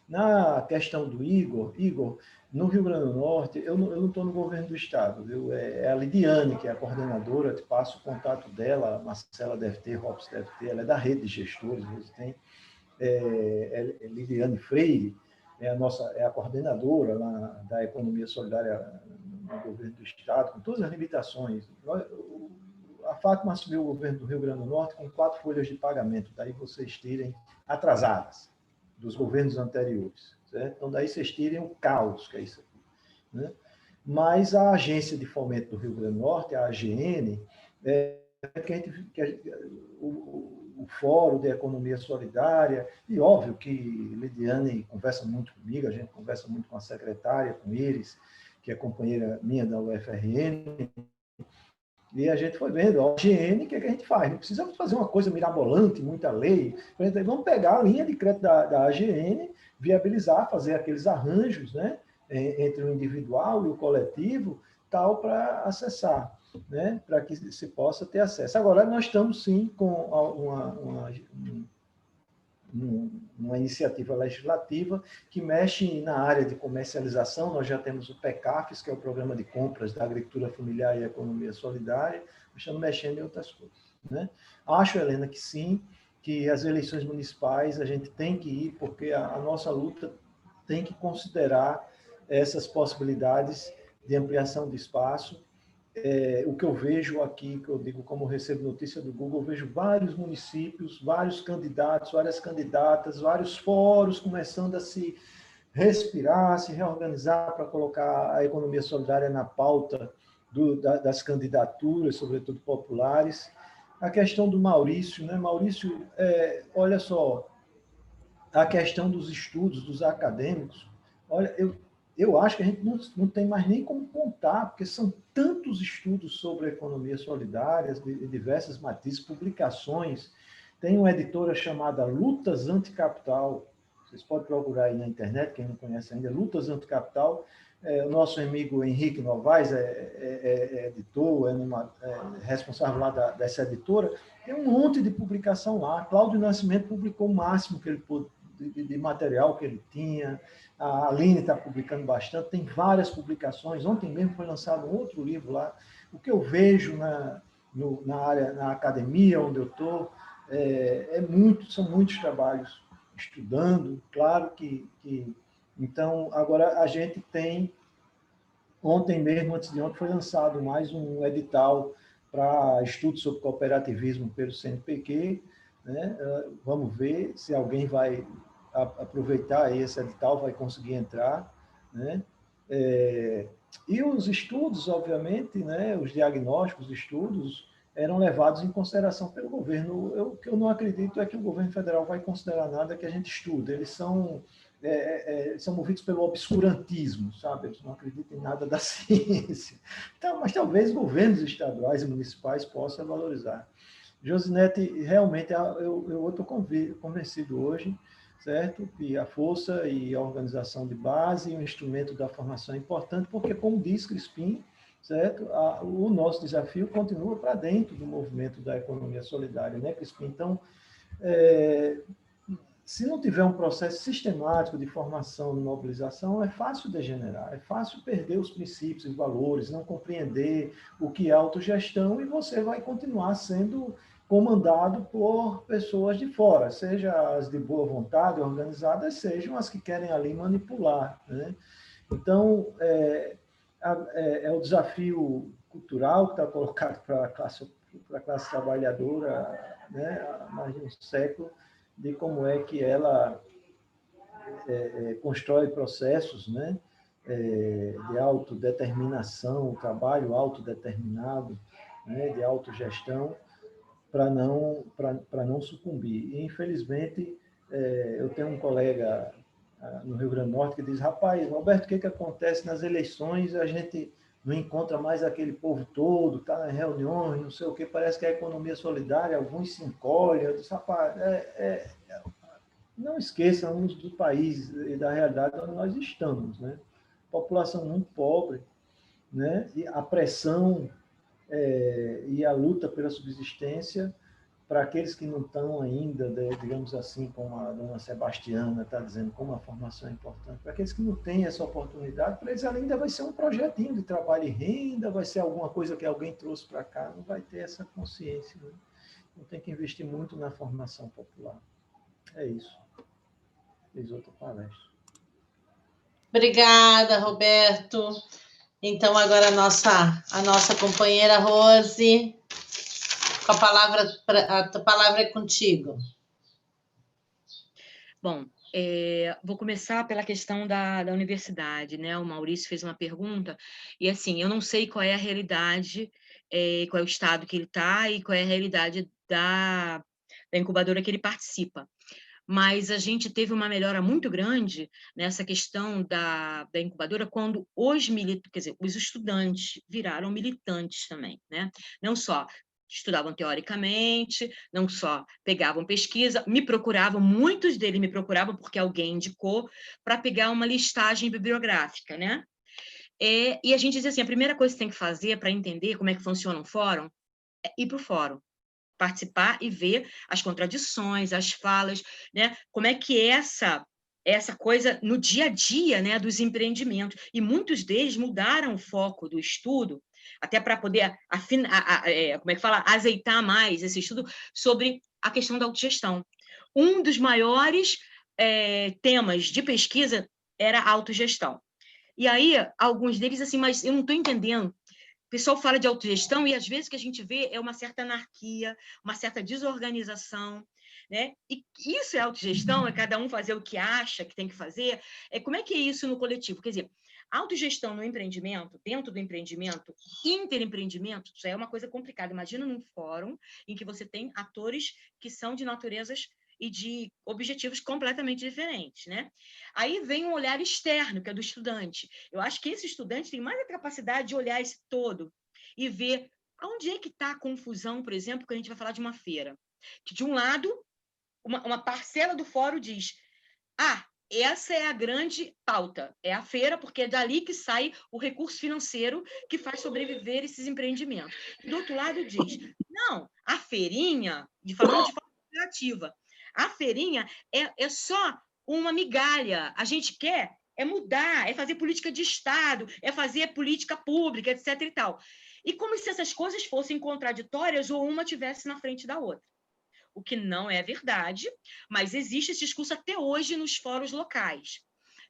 D: Na questão do Igor, no Rio Grande do Norte, eu não estou no governo do Estado, viu? É a Lidiane, que é a coordenadora, eu te passo o contato dela, a Marcela deve ter, Robson deve ter, ela é da rede de gestores, tem, Lidiane Freire, é a coordenadora lá da Economia Solidária governo do Estado, com todas as limitações. A Fátima assumiu o governo do Rio Grande do Norte com 4 folhas de pagamento, daí vocês tirem atrasadas dos governos anteriores. Certo? Então, daí vocês tirem o caos, que é isso aqui. Né? Mas a Agência de Fomento do Rio Grande do Norte, a AGN, o Fórum de Economia Solidária, e óbvio que Lidiane conversa muito comigo, a gente conversa muito com a secretária, com Iris, que é companheira minha da UFRN, e a gente foi vendo, a AGN, o que a gente faz? Não precisamos fazer uma coisa mirabolante, muita lei, vamos pegar a linha de crédito da AGN, viabilizar, fazer aqueles arranjos, né, entre o individual e o coletivo, tal, para acessar, né, para que se possa ter acesso. Agora, nós estamos, sim, com uma iniciativa legislativa que mexe na área de comercialização. Nós já temos o PECAFES, que é o Programa de Compras da Agricultura Familiar e Economia Solidária, nós estamos mexendo em outras coisas. Né? Acho, Helena, que sim, que as eleições municipais a gente tem que ir, porque a nossa luta tem que considerar essas possibilidades de ampliação de espaço. O que eu vejo aqui, que eu digo, como eu recebo notícia do Google, eu vejo vários municípios, vários candidatos, várias candidatas, vários fóruns começando a se respirar, se reorganizar para colocar a economia solidária na pauta das candidaturas, sobretudo populares. A questão do Maurício, né? Maurício, olha só, a questão dos estudos, dos acadêmicos, olha, eu acho que a gente não tem mais nem como contar, porque são tantos estudos sobre economia solidária, de diversas matizes, publicações. Tem uma editora chamada Lutas Anticapital, vocês podem procurar aí na internet, quem não conhece ainda, Lutas Anticapital. O nosso amigo Henrique Novaes é editor, é responsável lá dessa editora. Tem um monte de publicação lá. Cláudio Nascimento publicou o máximo que ele pôde, de material que ele tinha. A Aline está publicando bastante, tem várias publicações. Ontem mesmo foi lançado um outro livro lá. O que eu vejo na área, na academia onde eu estou, são muitos trabalhos estudando, claro que... Então, agora a gente tem, ontem mesmo, antes de ontem, foi lançado mais um edital para estudo sobre cooperativismo pelo CNPq, né? Vamos ver se alguém vai aproveitar esse edital, vai conseguir entrar, né? E os estudos, obviamente, né, os diagnósticos, os estudos, eram levados em consideração pelo governo. O que eu não acredito é que o governo federal vai considerar nada que a gente estuda. Eles são movidos pelo obscurantismo, sabe? Eles não acreditam em nada da ciência. Então, mas talvez governos estaduais e municipais possam valorizar. Josinete, realmente, eu estou convencido hoje, certo? Que a força e a organização de base e o instrumento da formação é importante, porque, como diz Crispim, certo? O nosso desafio continua para dentro do movimento da economia solidária, né, Crispim? Então, se não tiver um processo sistemático de formação e mobilização, é fácil degenerar, é fácil perder os princípios e valores, não compreender o que é autogestão, e você vai continuar sendo comandado por pessoas de fora, seja as de boa vontade, organizadas, sejam as que querem ali manipular, né? Então, é o desafio cultural que está colocado para a classe trabalhadora, né, há mais de um século, de como é que ela constrói processos, né, de autodeterminação, trabalho autodeterminado, né, de autogestão, para não sucumbir. E, infelizmente, eu tenho um colega no Rio Grande do Norte que diz: rapaz, Roberto, o que acontece nas eleições? A gente não encontra mais aquele povo todo, está nas reuniões, não sei o que, parece que é a economia solidária, alguns se encolhem. Eu disse: rapaz, não esqueçamos do país e da realidade onde nós estamos, né? População muito pobre, né? E a pressão e a luta pela subsistência para aqueles que não estão ainda, digamos assim, como a dona Sebastiana está dizendo, como a formação é importante, para aqueles que não têm essa oportunidade, para eles ainda vai ser um projetinho de trabalho e renda, vai ser alguma coisa que alguém trouxe para cá, não vai ter essa consciência, né? Então tem que investir muito na formação popular. É isso. Fiz outra palestra.
A: Obrigada, Roberto. Então, agora a nossa companheira Rose, com a palavra é contigo.
C: Bom, vou começar pela questão da universidade, né? O Maurício fez uma pergunta, e assim, eu não sei qual é a realidade, qual é o estado que ele está e qual é a realidade da incubadora que ele participa. Mas a gente teve uma melhora muito grande nessa questão da incubadora quando os estudantes viraram militantes também, né? Não só estudavam teoricamente, não só pegavam pesquisa, muitos deles me procuravam porque alguém indicou para pegar uma listagem bibliográfica, né? E a gente dizia assim, a primeira coisa que você tem que fazer para entender como é que funciona um fórum é ir para o fórum, participar e ver as contradições, as falas, né? Como é que é essa coisa no dia a dia, né, dos empreendimentos. E muitos deles mudaram o foco do estudo, até para poder azeitar mais esse estudo sobre a questão da autogestão. Um dos maiores temas de pesquisa era a autogestão. E aí, alguns deles, assim, mas eu não estou entendendo. O pessoal fala de autogestão e, às vezes, o que a gente vê é uma certa anarquia, uma certa desorganização, né? E isso é autogestão? É cada um fazer o que acha que tem que fazer? Como é que é isso no coletivo? Quer dizer, autogestão no empreendimento, dentro do empreendimento, interempreendimento, já é uma coisa complicada. Imagina num fórum em que você tem atores que são de naturezas e de objetivos completamente diferentes, né? Aí vem um olhar externo, que é do estudante. Eu acho que esse estudante tem mais a capacidade de olhar esse todo e ver onde é que está a confusão, por exemplo, quando a gente vai falar de uma feira. Que, de um lado, uma parcela do fórum diz: essa é a grande pauta, é a feira, porque é dali que sai o recurso financeiro que faz sobreviver esses empreendimentos. Do outro lado diz: não, a feirinha, falando de forma negativa, a feirinha é só uma migalha. A gente quer mudar, é fazer política de Estado, é fazer política pública, etc. e tal. E como se essas coisas fossem contraditórias ou uma tivesse na frente da outra. O que não é verdade, mas existe esse discurso até hoje nos fóruns locais,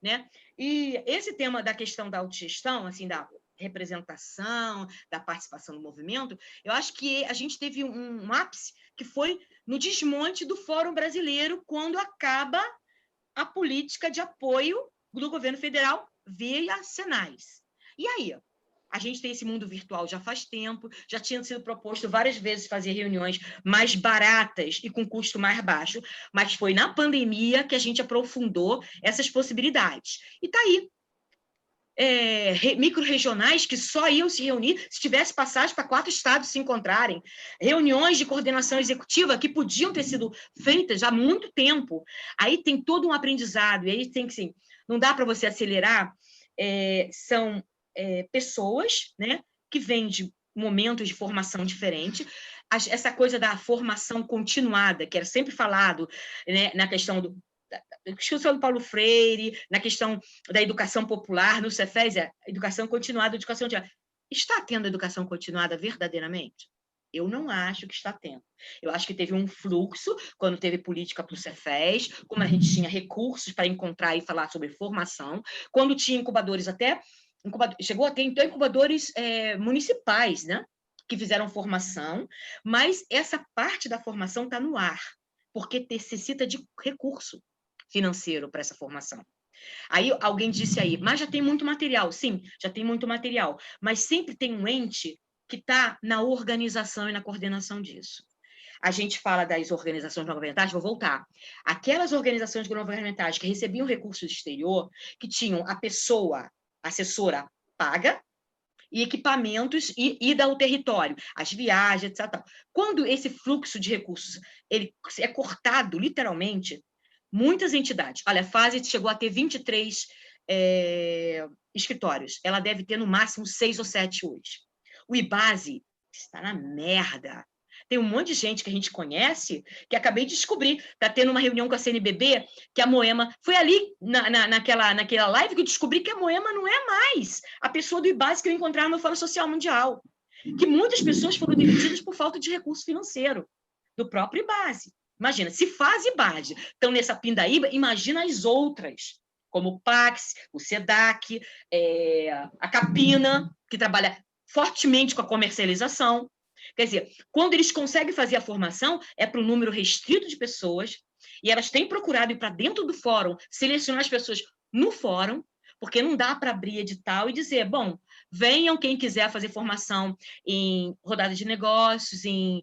C: né? E esse tema da questão da autogestão, assim, da representação, da participação no movimento, eu acho que a gente teve um ápice que foi no desmonte do Fórum Brasileiro, quando acaba a política de apoio do governo federal via Senais. E aí? A gente tem esse mundo virtual já faz tempo, já tinha sido proposto várias vezes fazer reuniões mais baratas e com custo mais baixo, mas foi na pandemia que a gente aprofundou essas possibilidades. E está aí. Micro-regionais que só iam se reunir se tivesse passagem para 4 estados se encontrarem, reuniões de coordenação executiva que podiam ter sido feitas há muito tempo. Aí tem todo um aprendizado, e aí tem que, assim, não dá para você acelerar, são pessoas, né, que vêm de momentos de formação diferente. Essa coisa da formação continuada, que era sempre falado, né, na questão da discussão do Paulo Freire, na questão da educação popular, no Cefes, educação continuada, educação continuada. Está tendo educação continuada verdadeiramente? Eu não acho que está tendo. Eu acho que teve um fluxo, quando teve política para o Cefes, como a gente tinha recursos para encontrar e falar sobre formação, quando tinha incubadores chegou a ter, então, incubadores municipais, né, que fizeram formação, mas essa parte da formação está no ar, porque necessita de recurso financeiro para essa formação. Aí alguém disse aí, mas já tem muito material. Sim, já tem muito material, mas sempre tem um ente que está na organização e na coordenação disso. A gente fala das organizações não governamentais, vou voltar. Aquelas organizações não governamentais que recebiam recursos do exterior, que tinham a pessoa assessora paga, e equipamentos e ida ao território, as viagens, etc. Quando esse fluxo de recursos ele é cortado, literalmente, muitas entidades, olha, a FASE chegou a ter 23 escritórios, ela deve ter no máximo 6 ou 7 hoje. O IBASE está na merda. Tem um monte de gente que a gente conhece, que acabei de descobrir, está tendo uma reunião com a CNBB, que a Moema... Foi ali, naquela live, que eu descobri que a Moema não é mais a pessoa do IBASE que eu encontrava no Fórum Social Mundial. Que muitas pessoas foram demitidas por falta de recurso financeiro do próprio IBASE. Imagina, se FASE e IBASE estão nessa pindaíba, imagina as outras. como o Pax, o SEDAC, a Capina, que trabalha fortemente com a comercialização. Quer dizer, quando eles conseguem fazer a formação, é para um número restrito de pessoas, e elas têm procurado ir para dentro do fórum, selecionar as pessoas no fórum, porque não dá para abrir edital e dizer, bom, venham quem quiser fazer formação em rodada de negócios, em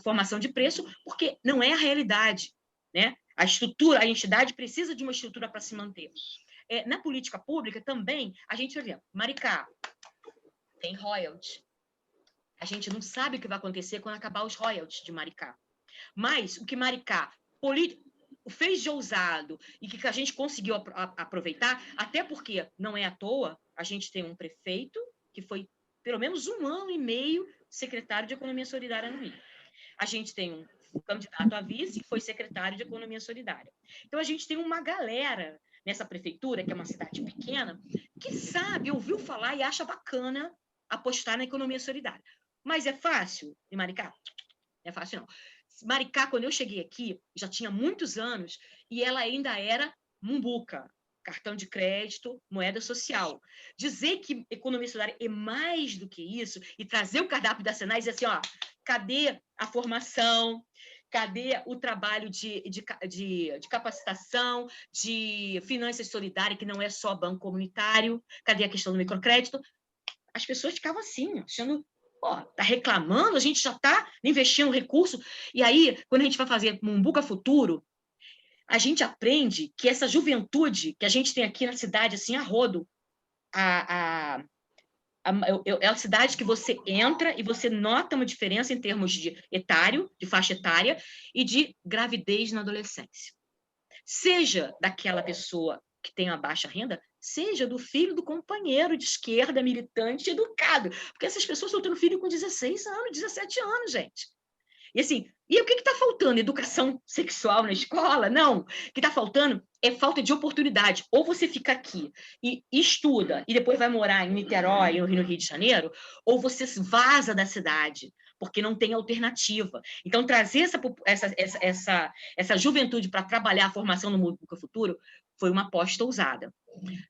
C: formação de preço, porque não é a realidade, né? A estrutura, a entidade precisa de uma estrutura para se manter. Na política pública também, a gente, por exemplo, Maricá, tem royalties. A gente não sabe o que vai acontecer quando acabar os royalties de Maricá. Mas o que Maricá fez de ousado e que a gente conseguiu aproveitar, até porque não é à toa, a gente tem um prefeito que foi pelo menos 1 ano e meio secretário de Economia Solidária no Rio. A gente tem um candidato a vice que foi secretário de Economia Solidária. Então, a gente tem uma galera nessa prefeitura, que é uma cidade pequena, que sabe, ouviu falar e acha bacana apostar na economia solidária. Mas é fácil em Maricá? Não é fácil, não. Maricá, quando eu cheguei aqui, já tinha muitos anos, e ela ainda era mumbuca, cartão de crédito, moeda social. Dizer que economia solidária é mais do que isso, e trazer o cardápio da Senai e dizer assim, ó, cadê a formação, cadê o trabalho de capacitação, de finanças solidárias, que não é só banco comunitário, cadê a questão do microcrédito? As pessoas ficavam assim, achando, tá reclamando, a gente já está investindo recurso. E aí, quando a gente vai fazer Mumbuca Futuro, a gente aprende que essa juventude que a gente tem aqui na cidade, assim, a rodo, é a cidade que você entra e você nota uma diferença em termos de etário, de faixa etária, e de gravidez na adolescência. Seja daquela pessoa que tem uma baixa renda, seja do filho do companheiro de esquerda, militante, educado. Porque essas pessoas estão tendo filho com 16 anos, 17 anos, gente. E assim, e o que está faltando? Educação sexual na escola? Não. O que está faltando é falta de oportunidade. Ou você fica aqui e estuda, e depois vai morar em Niterói, no Rio de Janeiro, ou você vaza da cidade, porque não tem alternativa. Então, trazer essa juventude para trabalhar a formação no Mumbuca Futuro foi uma aposta ousada.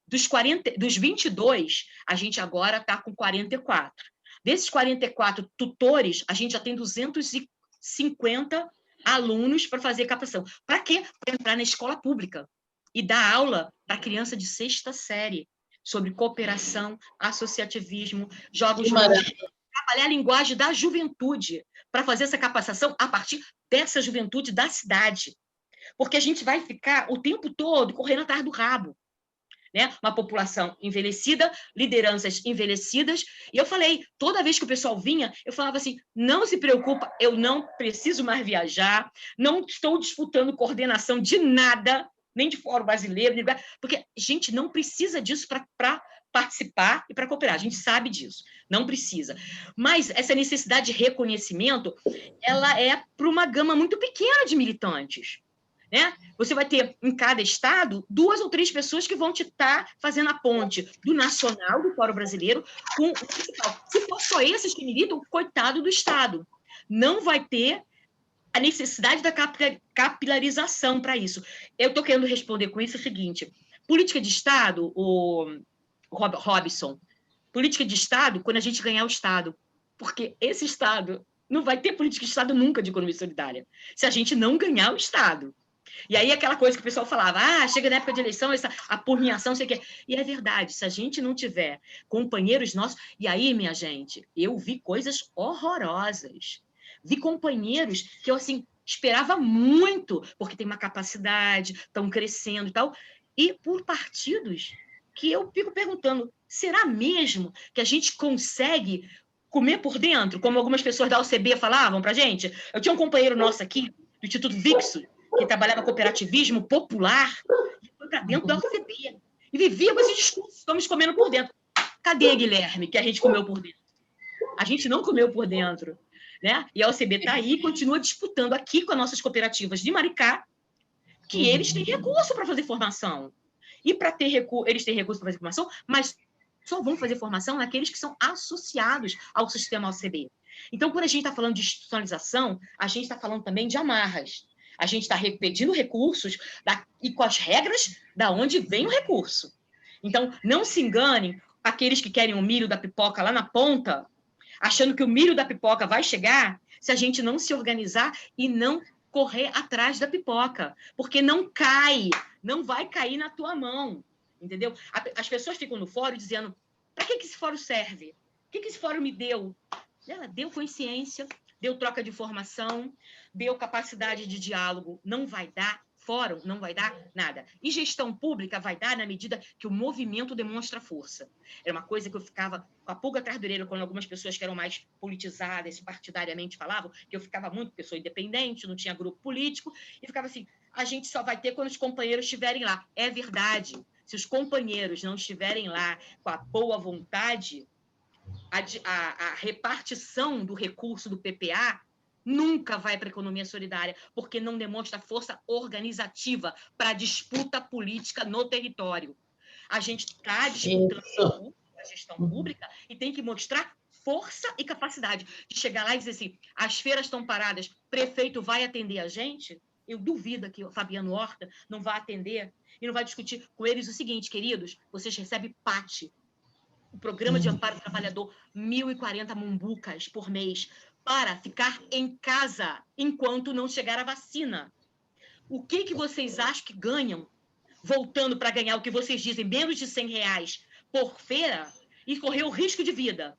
C: Dos 22, a gente agora está com 44. Desses 44 tutores, a gente já tem 250 alunos para fazer capacitação. Para quê? Para entrar na escola pública e dar aula para criança de 6ª série sobre cooperação, associativismo, jogos lúdicos, trabalhar a linguagem da juventude para fazer essa capacitação a partir dessa juventude da cidade. Porque a gente vai ficar o tempo todo correndo atrás do rabo. Né? Uma população envelhecida, lideranças envelhecidas, e eu falei, toda vez que o pessoal vinha, eu falava assim, não se preocupa, eu não preciso mais viajar, não estou disputando coordenação de nada, nem de fórum brasileiro, porque a gente não precisa disso para participar e para cooperar, a gente sabe disso, não precisa. Mas essa necessidade de reconhecimento, ela é para uma gama muito pequena de militantes. Né? Você vai ter, em cada estado, 2 ou 3 pessoas que vão te estar fazendo a ponte do nacional, do Fórum Brasileiro, com o municipal. Se for só esses que militam, coitado do estado. Não vai ter a necessidade da capilarização para isso. Eu estou querendo responder com isso o seguinte, política de estado, o Robson, política de estado quando a gente ganhar o estado, porque esse estado não vai ter política de estado nunca de economia solidária, se a gente não ganhar o estado. E aí aquela coisa que o pessoal falava, chega na época de eleição, essa apurrinhação, não sei o quê. E é verdade, se a gente não tiver companheiros nossos... E aí, minha gente, eu vi coisas horrorosas. Vi companheiros que eu, assim, esperava muito, porque tem uma capacidade, estão crescendo e tal, e por partidos que eu fico perguntando, será mesmo que a gente consegue comer por dentro, como algumas pessoas da OCB falavam pra gente? Eu tinha um companheiro nosso aqui, do Instituto Vixo, que trabalhava cooperativismo popular, e foi para dentro da OCB. E vivia com esse discurso, estamos comendo por dentro. Cadê, Guilherme, que a gente comeu por dentro? A gente não comeu por dentro. Né? E a OCB está aí e continua disputando aqui com as nossas cooperativas de Maricá, que eles têm recurso para fazer formação. E para ter eles têm recurso para fazer formação, mas só vão fazer formação naqueles que são associados ao sistema OCB. Então, quando a gente está falando de institucionalização, a gente está falando também de amarras. A gente está pedindo recursos e com as regras da onde vem o recurso. Então, não se enganem aqueles que querem o milho da pipoca lá na ponta, achando que o milho da pipoca vai chegar se a gente não se organizar e não correr atrás da pipoca, porque não cai, não vai cair na tua mão, entendeu? As pessoas ficam no fórum dizendo, para que esse fórum serve? O que esse fórum me deu? Ela deu consciência, deu troca de informação, deu capacidade de diálogo, não vai dar fórum, não vai dar nada. E gestão pública vai dar na medida que o movimento demonstra força. Era uma coisa que eu ficava com a pulga atrás da orelha quando algumas pessoas que eram mais politizadas, partidariamente falavam, que eu ficava muito, porque eu sou independente, não tinha grupo político, e ficava assim, a gente só vai ter quando os companheiros estiverem lá. É verdade. Se os companheiros não estiverem lá com a boa vontade, a repartição do recurso do PPA nunca vai para a economia solidária, porque não demonstra força organizativa para a disputa política no território. A gente está disputando a gestão pública e tem que mostrar força e capacidade de chegar lá e dizer assim, as feiras estão paradas, prefeito vai atender a gente? Eu duvido que o Fabiano Horta não vai atender e não vai discutir com eles o seguinte, queridos, vocês recebem PAT, o Programa de Amparo ao Trabalhador, 1.040 mumbucas por mês, para ficar em casa enquanto não chegar a vacina. O que vocês acham que ganham, voltando para ganhar o que vocês dizem, menos de R$100 por feira, e correr o risco de vida?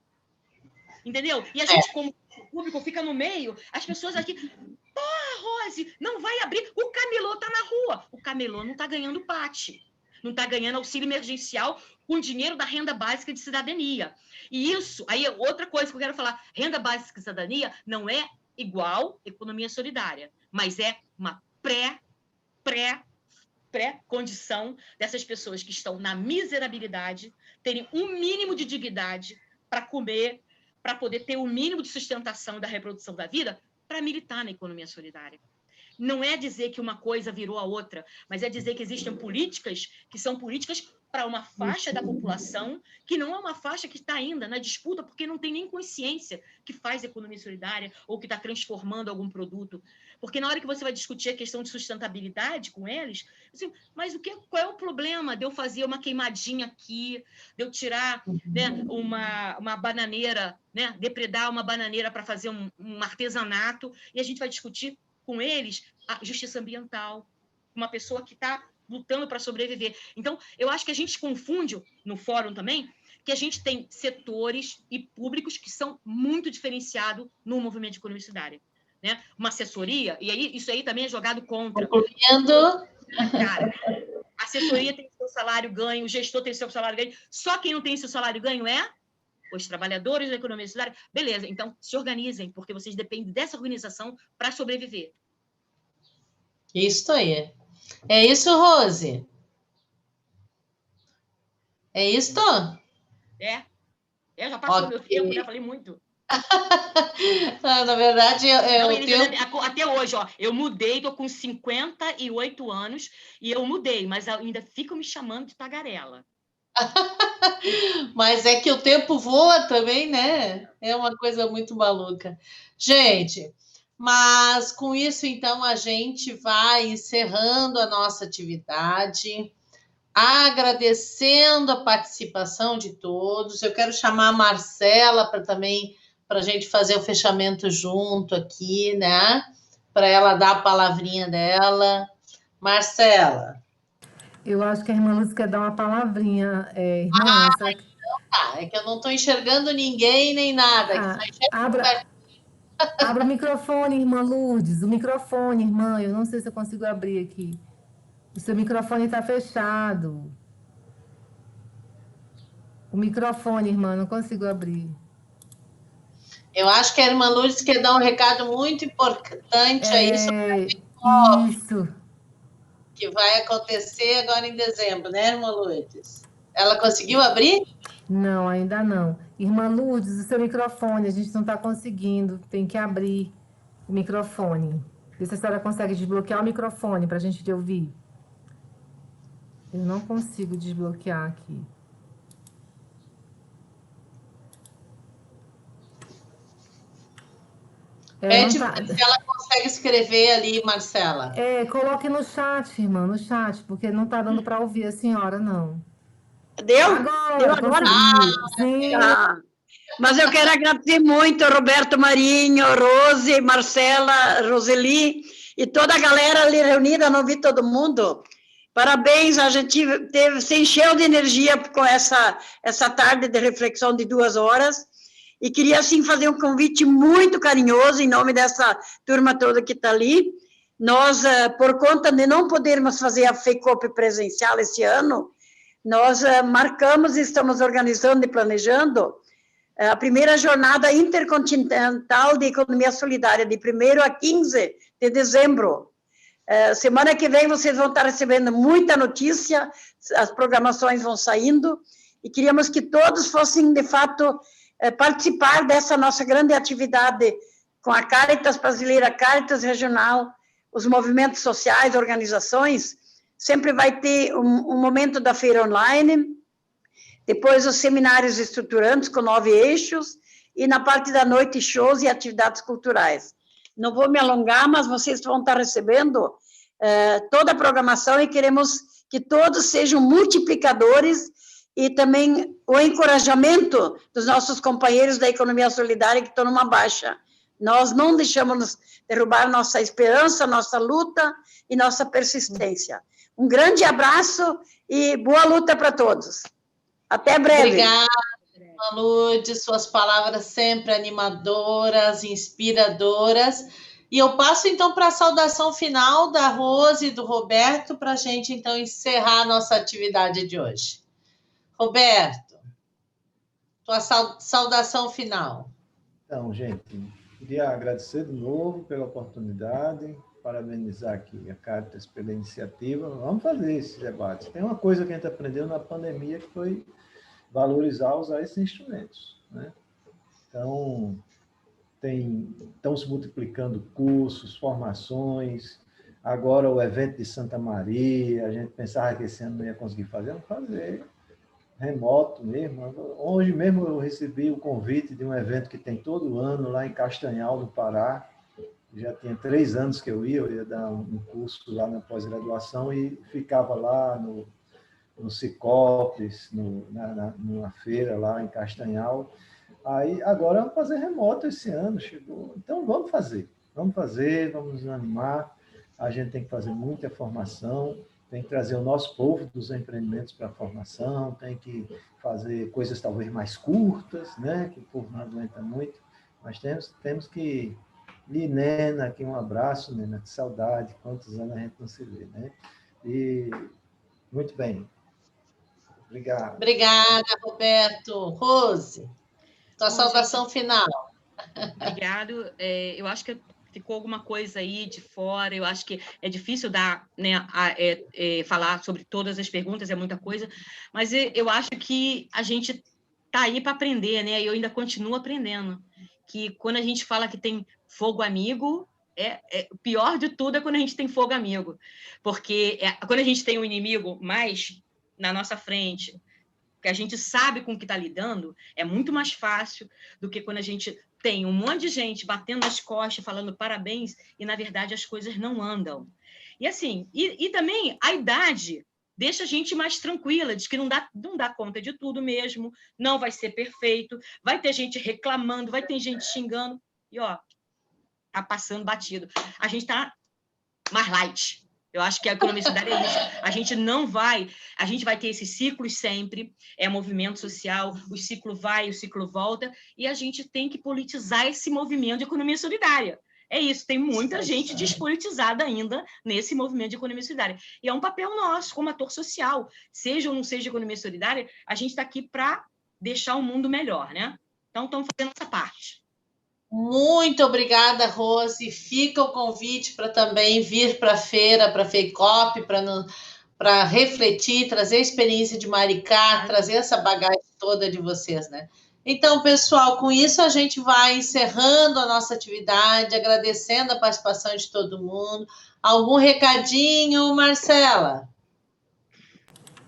C: Entendeu? E a gente, como público, fica no meio, as pessoas aqui... Porra, Rose, não vai abrir. O camelô está na rua. O camelô não está ganhando PAT. Não está ganhando auxílio emergencial com dinheiro da renda básica de cidadania. E isso, aí outra coisa que eu quero falar, renda básica de cidadania não é igual economia solidária, mas é uma pré-condição dessas pessoas que estão na miserabilidade terem um mínimo de dignidade para comer, para poder ter o mínimo de sustentação da reprodução da vida, para militar na economia solidária. Não é dizer que uma coisa virou a outra, mas é dizer que existem políticas que são políticas para uma faixa da população que não é uma faixa que está ainda na disputa porque não tem nem consciência que faz economia solidária ou que está transformando algum produto. Porque na hora que você vai discutir a questão de sustentabilidade com eles, assim, mas qual é o problema de eu fazer uma queimadinha aqui, de eu tirar, né, uma bananeira, né, depredar uma bananeira para fazer um artesanato, e a gente vai discutir com eles a justiça ambiental, uma pessoa que está lutando para sobreviver. Então, eu acho que a gente confunde no fórum também que a gente tem setores e públicos que são muito diferenciados no movimento de economia solidária. Né? Uma assessoria, e aí isso aí também é jogado contra. Cara, a assessoria tem seu salário ganho, o gestor tem seu salário ganho, só quem não tem seu salário ganho é os trabalhadores da economia solidária. Beleza, então se organizem, porque vocês dependem dessa organização para sobreviver.
A: Isso aí. É isso, Rose? É isso?
C: Já passou meu tempo, né? Falei muito.
A: Na verdade,
C: até hoje, ó, eu mudei, tô com 58 anos e eu mudei, mas ainda ficam me chamando de tagarela.
A: Mas é que o tempo voa também, né? É uma coisa muito maluca. Gente, mas com isso, então, a gente vai encerrando a nossa atividade, agradecendo a participação de todos. Eu quero chamar a Marcela para a gente fazer o fechamento junto aqui, né? Para ela dar a palavrinha dela. Marcela.
B: Eu acho que a irmã Lúcia quer dar uma palavrinha, irmã.
A: Então tá, é que eu não estou enxergando ninguém nem nada.
B: Abra o microfone, irmã Lourdes. O microfone, irmã. Eu não sei se eu consigo abrir aqui. O seu microfone está fechado. O microfone, irmã, não consigo abrir.
A: Eu acho que a irmã Lourdes quer dar um recado muito importante aí sobre
B: isso
A: que vai acontecer agora em dezembro, né, irmã Lourdes? Ela conseguiu abrir?
B: Não, ainda não. Irmã Lourdes, o seu microfone, a gente não está conseguindo. Tem que abrir o microfone. Vê se a senhora consegue desbloquear o microfone para a gente te ouvir. Eu não consigo desbloquear aqui.
A: Pede se ela consegue escrever ali, Marcela.
B: Coloque no chat, irmã, no chat, porque não está dando para ouvir a senhora, não.
I: Deu? Deu
B: Agora?
I: agora?
B: Sim.
I: Mas eu quero agradecer muito a Roberto Marinho, Rose, Marcela, Roseli e toda a galera ali reunida, não vi todo mundo. Parabéns, a gente se encheu de energia com essa tarde de reflexão de 2 horas. E queria, assim, fazer um convite muito carinhoso em nome dessa turma toda que está ali. Nós, por conta de não podermos fazer a FECOP presencial esse ano, nós marcamos e estamos organizando e planejando a primeira jornada intercontinental de economia solidária, de 1º a 15 de dezembro. Semana que vem vocês vão estar recebendo muita notícia, as programações vão saindo, e queríamos que todos fossem, de fato, participar dessa nossa grande atividade com a Caritas Brasileira, Caritas Regional, os movimentos sociais, organizações. Sempre vai ter um momento da feira online, depois os seminários estruturantes com 9 eixos, e na parte da noite shows e atividades culturais. Não vou me alongar, mas vocês vão estar recebendo toda a programação e queremos que todos sejam multiplicadores e também o encorajamento dos nossos companheiros da economia solidária que estão numa baixa. Nós não deixamos derrubar nossa esperança, nossa luta e nossa persistência. Um grande abraço e boa luta para todos. Até breve.
A: Obrigada, Lourdes, suas palavras sempre animadoras, inspiradoras. E eu passo, então, para a saudação final da Rose e do Roberto, para a gente, então, encerrar a nossa atividade de hoje. Roberto, tua saudação final.
D: Então, gente, queria agradecer de novo pela oportunidade, parabenizar aqui a Caritas pela iniciativa. Vamos fazer esse debate. Tem uma coisa que a gente aprendeu na pandemia, que foi valorizar, usar esses instrumentos, né? Então, estão se multiplicando cursos, formações. Agora, o evento de Santa Maria, a gente pensava que esse ano não ia conseguir fazer, vamos fazer remoto mesmo. Hoje mesmo eu recebi o convite de um evento que tem todo ano lá em Castanhal, no Pará. Já tinha 3 anos que eu ia dar um curso lá na pós-graduação e ficava lá no Cicopes, numa feira lá em Castanhal. Aí, agora vamos fazer remoto esse ano, chegou. Então, vamos fazer, vamos nos animar. A gente tem que fazer muita formação, tem que trazer o nosso povo dos empreendimentos para a formação, tem que fazer coisas talvez mais curtas, né? Que o povo não aguenta muito, mas temos que... E Nena, aqui um abraço, Nena, que saudade, quantos anos a gente não se vê, né? E muito bem. Obrigado.
A: Obrigada, Roberto. Rose, tua saudação final.
C: Obrigado. Eu acho que ficou alguma coisa aí de fora, eu acho que é difícil dar, né, falar sobre todas as perguntas, é muita coisa, mas eu acho que a gente está aí para aprender, né? E eu ainda continuo aprendendo, que quando a gente fala que tem fogo amigo, o pior de tudo é quando a gente tem fogo amigo, porque quando a gente tem um inimigo mais na nossa frente, que a gente sabe com o que está lidando, é muito mais fácil do que quando a gente tem um monte de gente batendo nas costas, falando parabéns, e, na verdade, as coisas não andam. E, assim, e também a idade deixa a gente mais tranquila, de que não dá conta de tudo mesmo, não vai ser perfeito, vai ter gente reclamando, vai ter gente xingando, e, ó, tá passando batido. A gente tá mais light. Eu acho que a economia solidária é isso. A gente vai ter esses ciclos sempre, é movimento social, o ciclo vai, o ciclo volta, e a gente tem que politizar esse movimento de economia solidária. É isso, tem muita gente despolitizada ainda nesse movimento de economia solidária. E é um papel nosso, como ator social, seja ou não seja economia solidária, a gente está aqui para deixar o mundo melhor, né? Então, estamos fazendo essa parte.
A: Muito obrigada, Rose. Fica o convite para também vir para a feira, para a FECOP, para refletir, trazer a experiência de Maricá, trazer essa bagagem toda de vocês, né? Então, pessoal, com isso a gente vai encerrando a nossa atividade, agradecendo a participação de todo mundo. Algum recadinho, Marcela?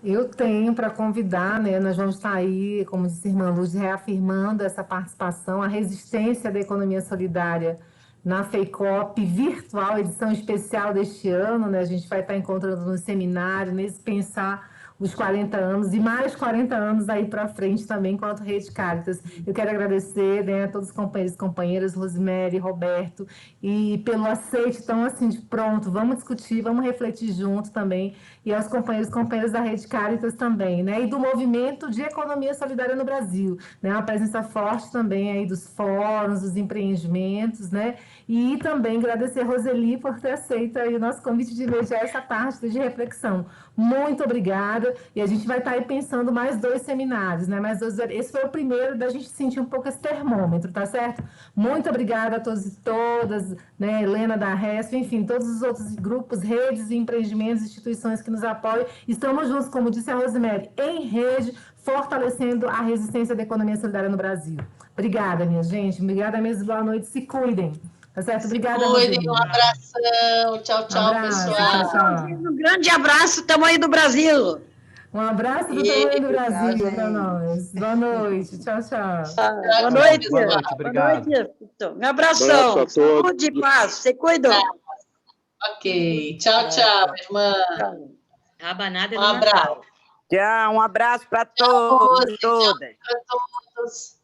B: Eu tenho para convidar, né? Nós vamos estar aí, como disse a irmã Luz, reafirmando essa participação, a resistência da economia solidária na FEICOP virtual, edição especial deste ano, né? A gente vai estar encontrando no seminário, nesse Pensar os 40 anos e mais 40 anos aí para frente também, enquanto Rede Caritas. Eu quero agradecer, né, a todos os companheiros e companheiras, Rosemary, Roberto, e pelo aceite tão assim de pronto, vamos discutir, vamos refletir junto também, e aos companheiros e companheiras da Rede Caritas também, né, e do movimento de economia solidária no Brasil, né, uma presença forte também aí dos fóruns, dos empreendimentos, né, e também agradecer a Roseli por ter aceito aí o nosso convite de mediar essa parte de reflexão. Muito obrigada. E a gente vai estar aí pensando mais 2 seminários, né? Esse foi o primeiro da gente sentir um pouco esse termômetro, tá certo? Muito obrigada a todos e todas, né? Helena da RESP, enfim, todos os outros grupos, redes, empreendimentos, instituições que nos apoiam. Estamos juntos, como disse a Rosemary, em rede, fortalecendo a resistência da economia solidária no Brasil. Obrigada, minha gente. Obrigada mesmo. Boa noite. Se cuidem. Tá certo? Obrigada,
A: Cuidem,
B: Roseli.
A: Um abração. Tchau, tchau,
B: Abraço,
A: pessoal.
B: tchau, tchau.
I: Um grande abraço, tamanho do Brasil.
B: Um abraço do tamanho do Brasil para nós. Boa noite. Tchau, tchau.
I: Boa noite.
J: Boa noite, obrigado.
I: Boa noite. Um abração. Saúde e paz. Se cuidam.
A: Ok. Tchau, tchau, irmã.
C: Rabanada
A: Um abraço.
K: Tchau, um abraço para todos, todas.
A: Tchau para todos.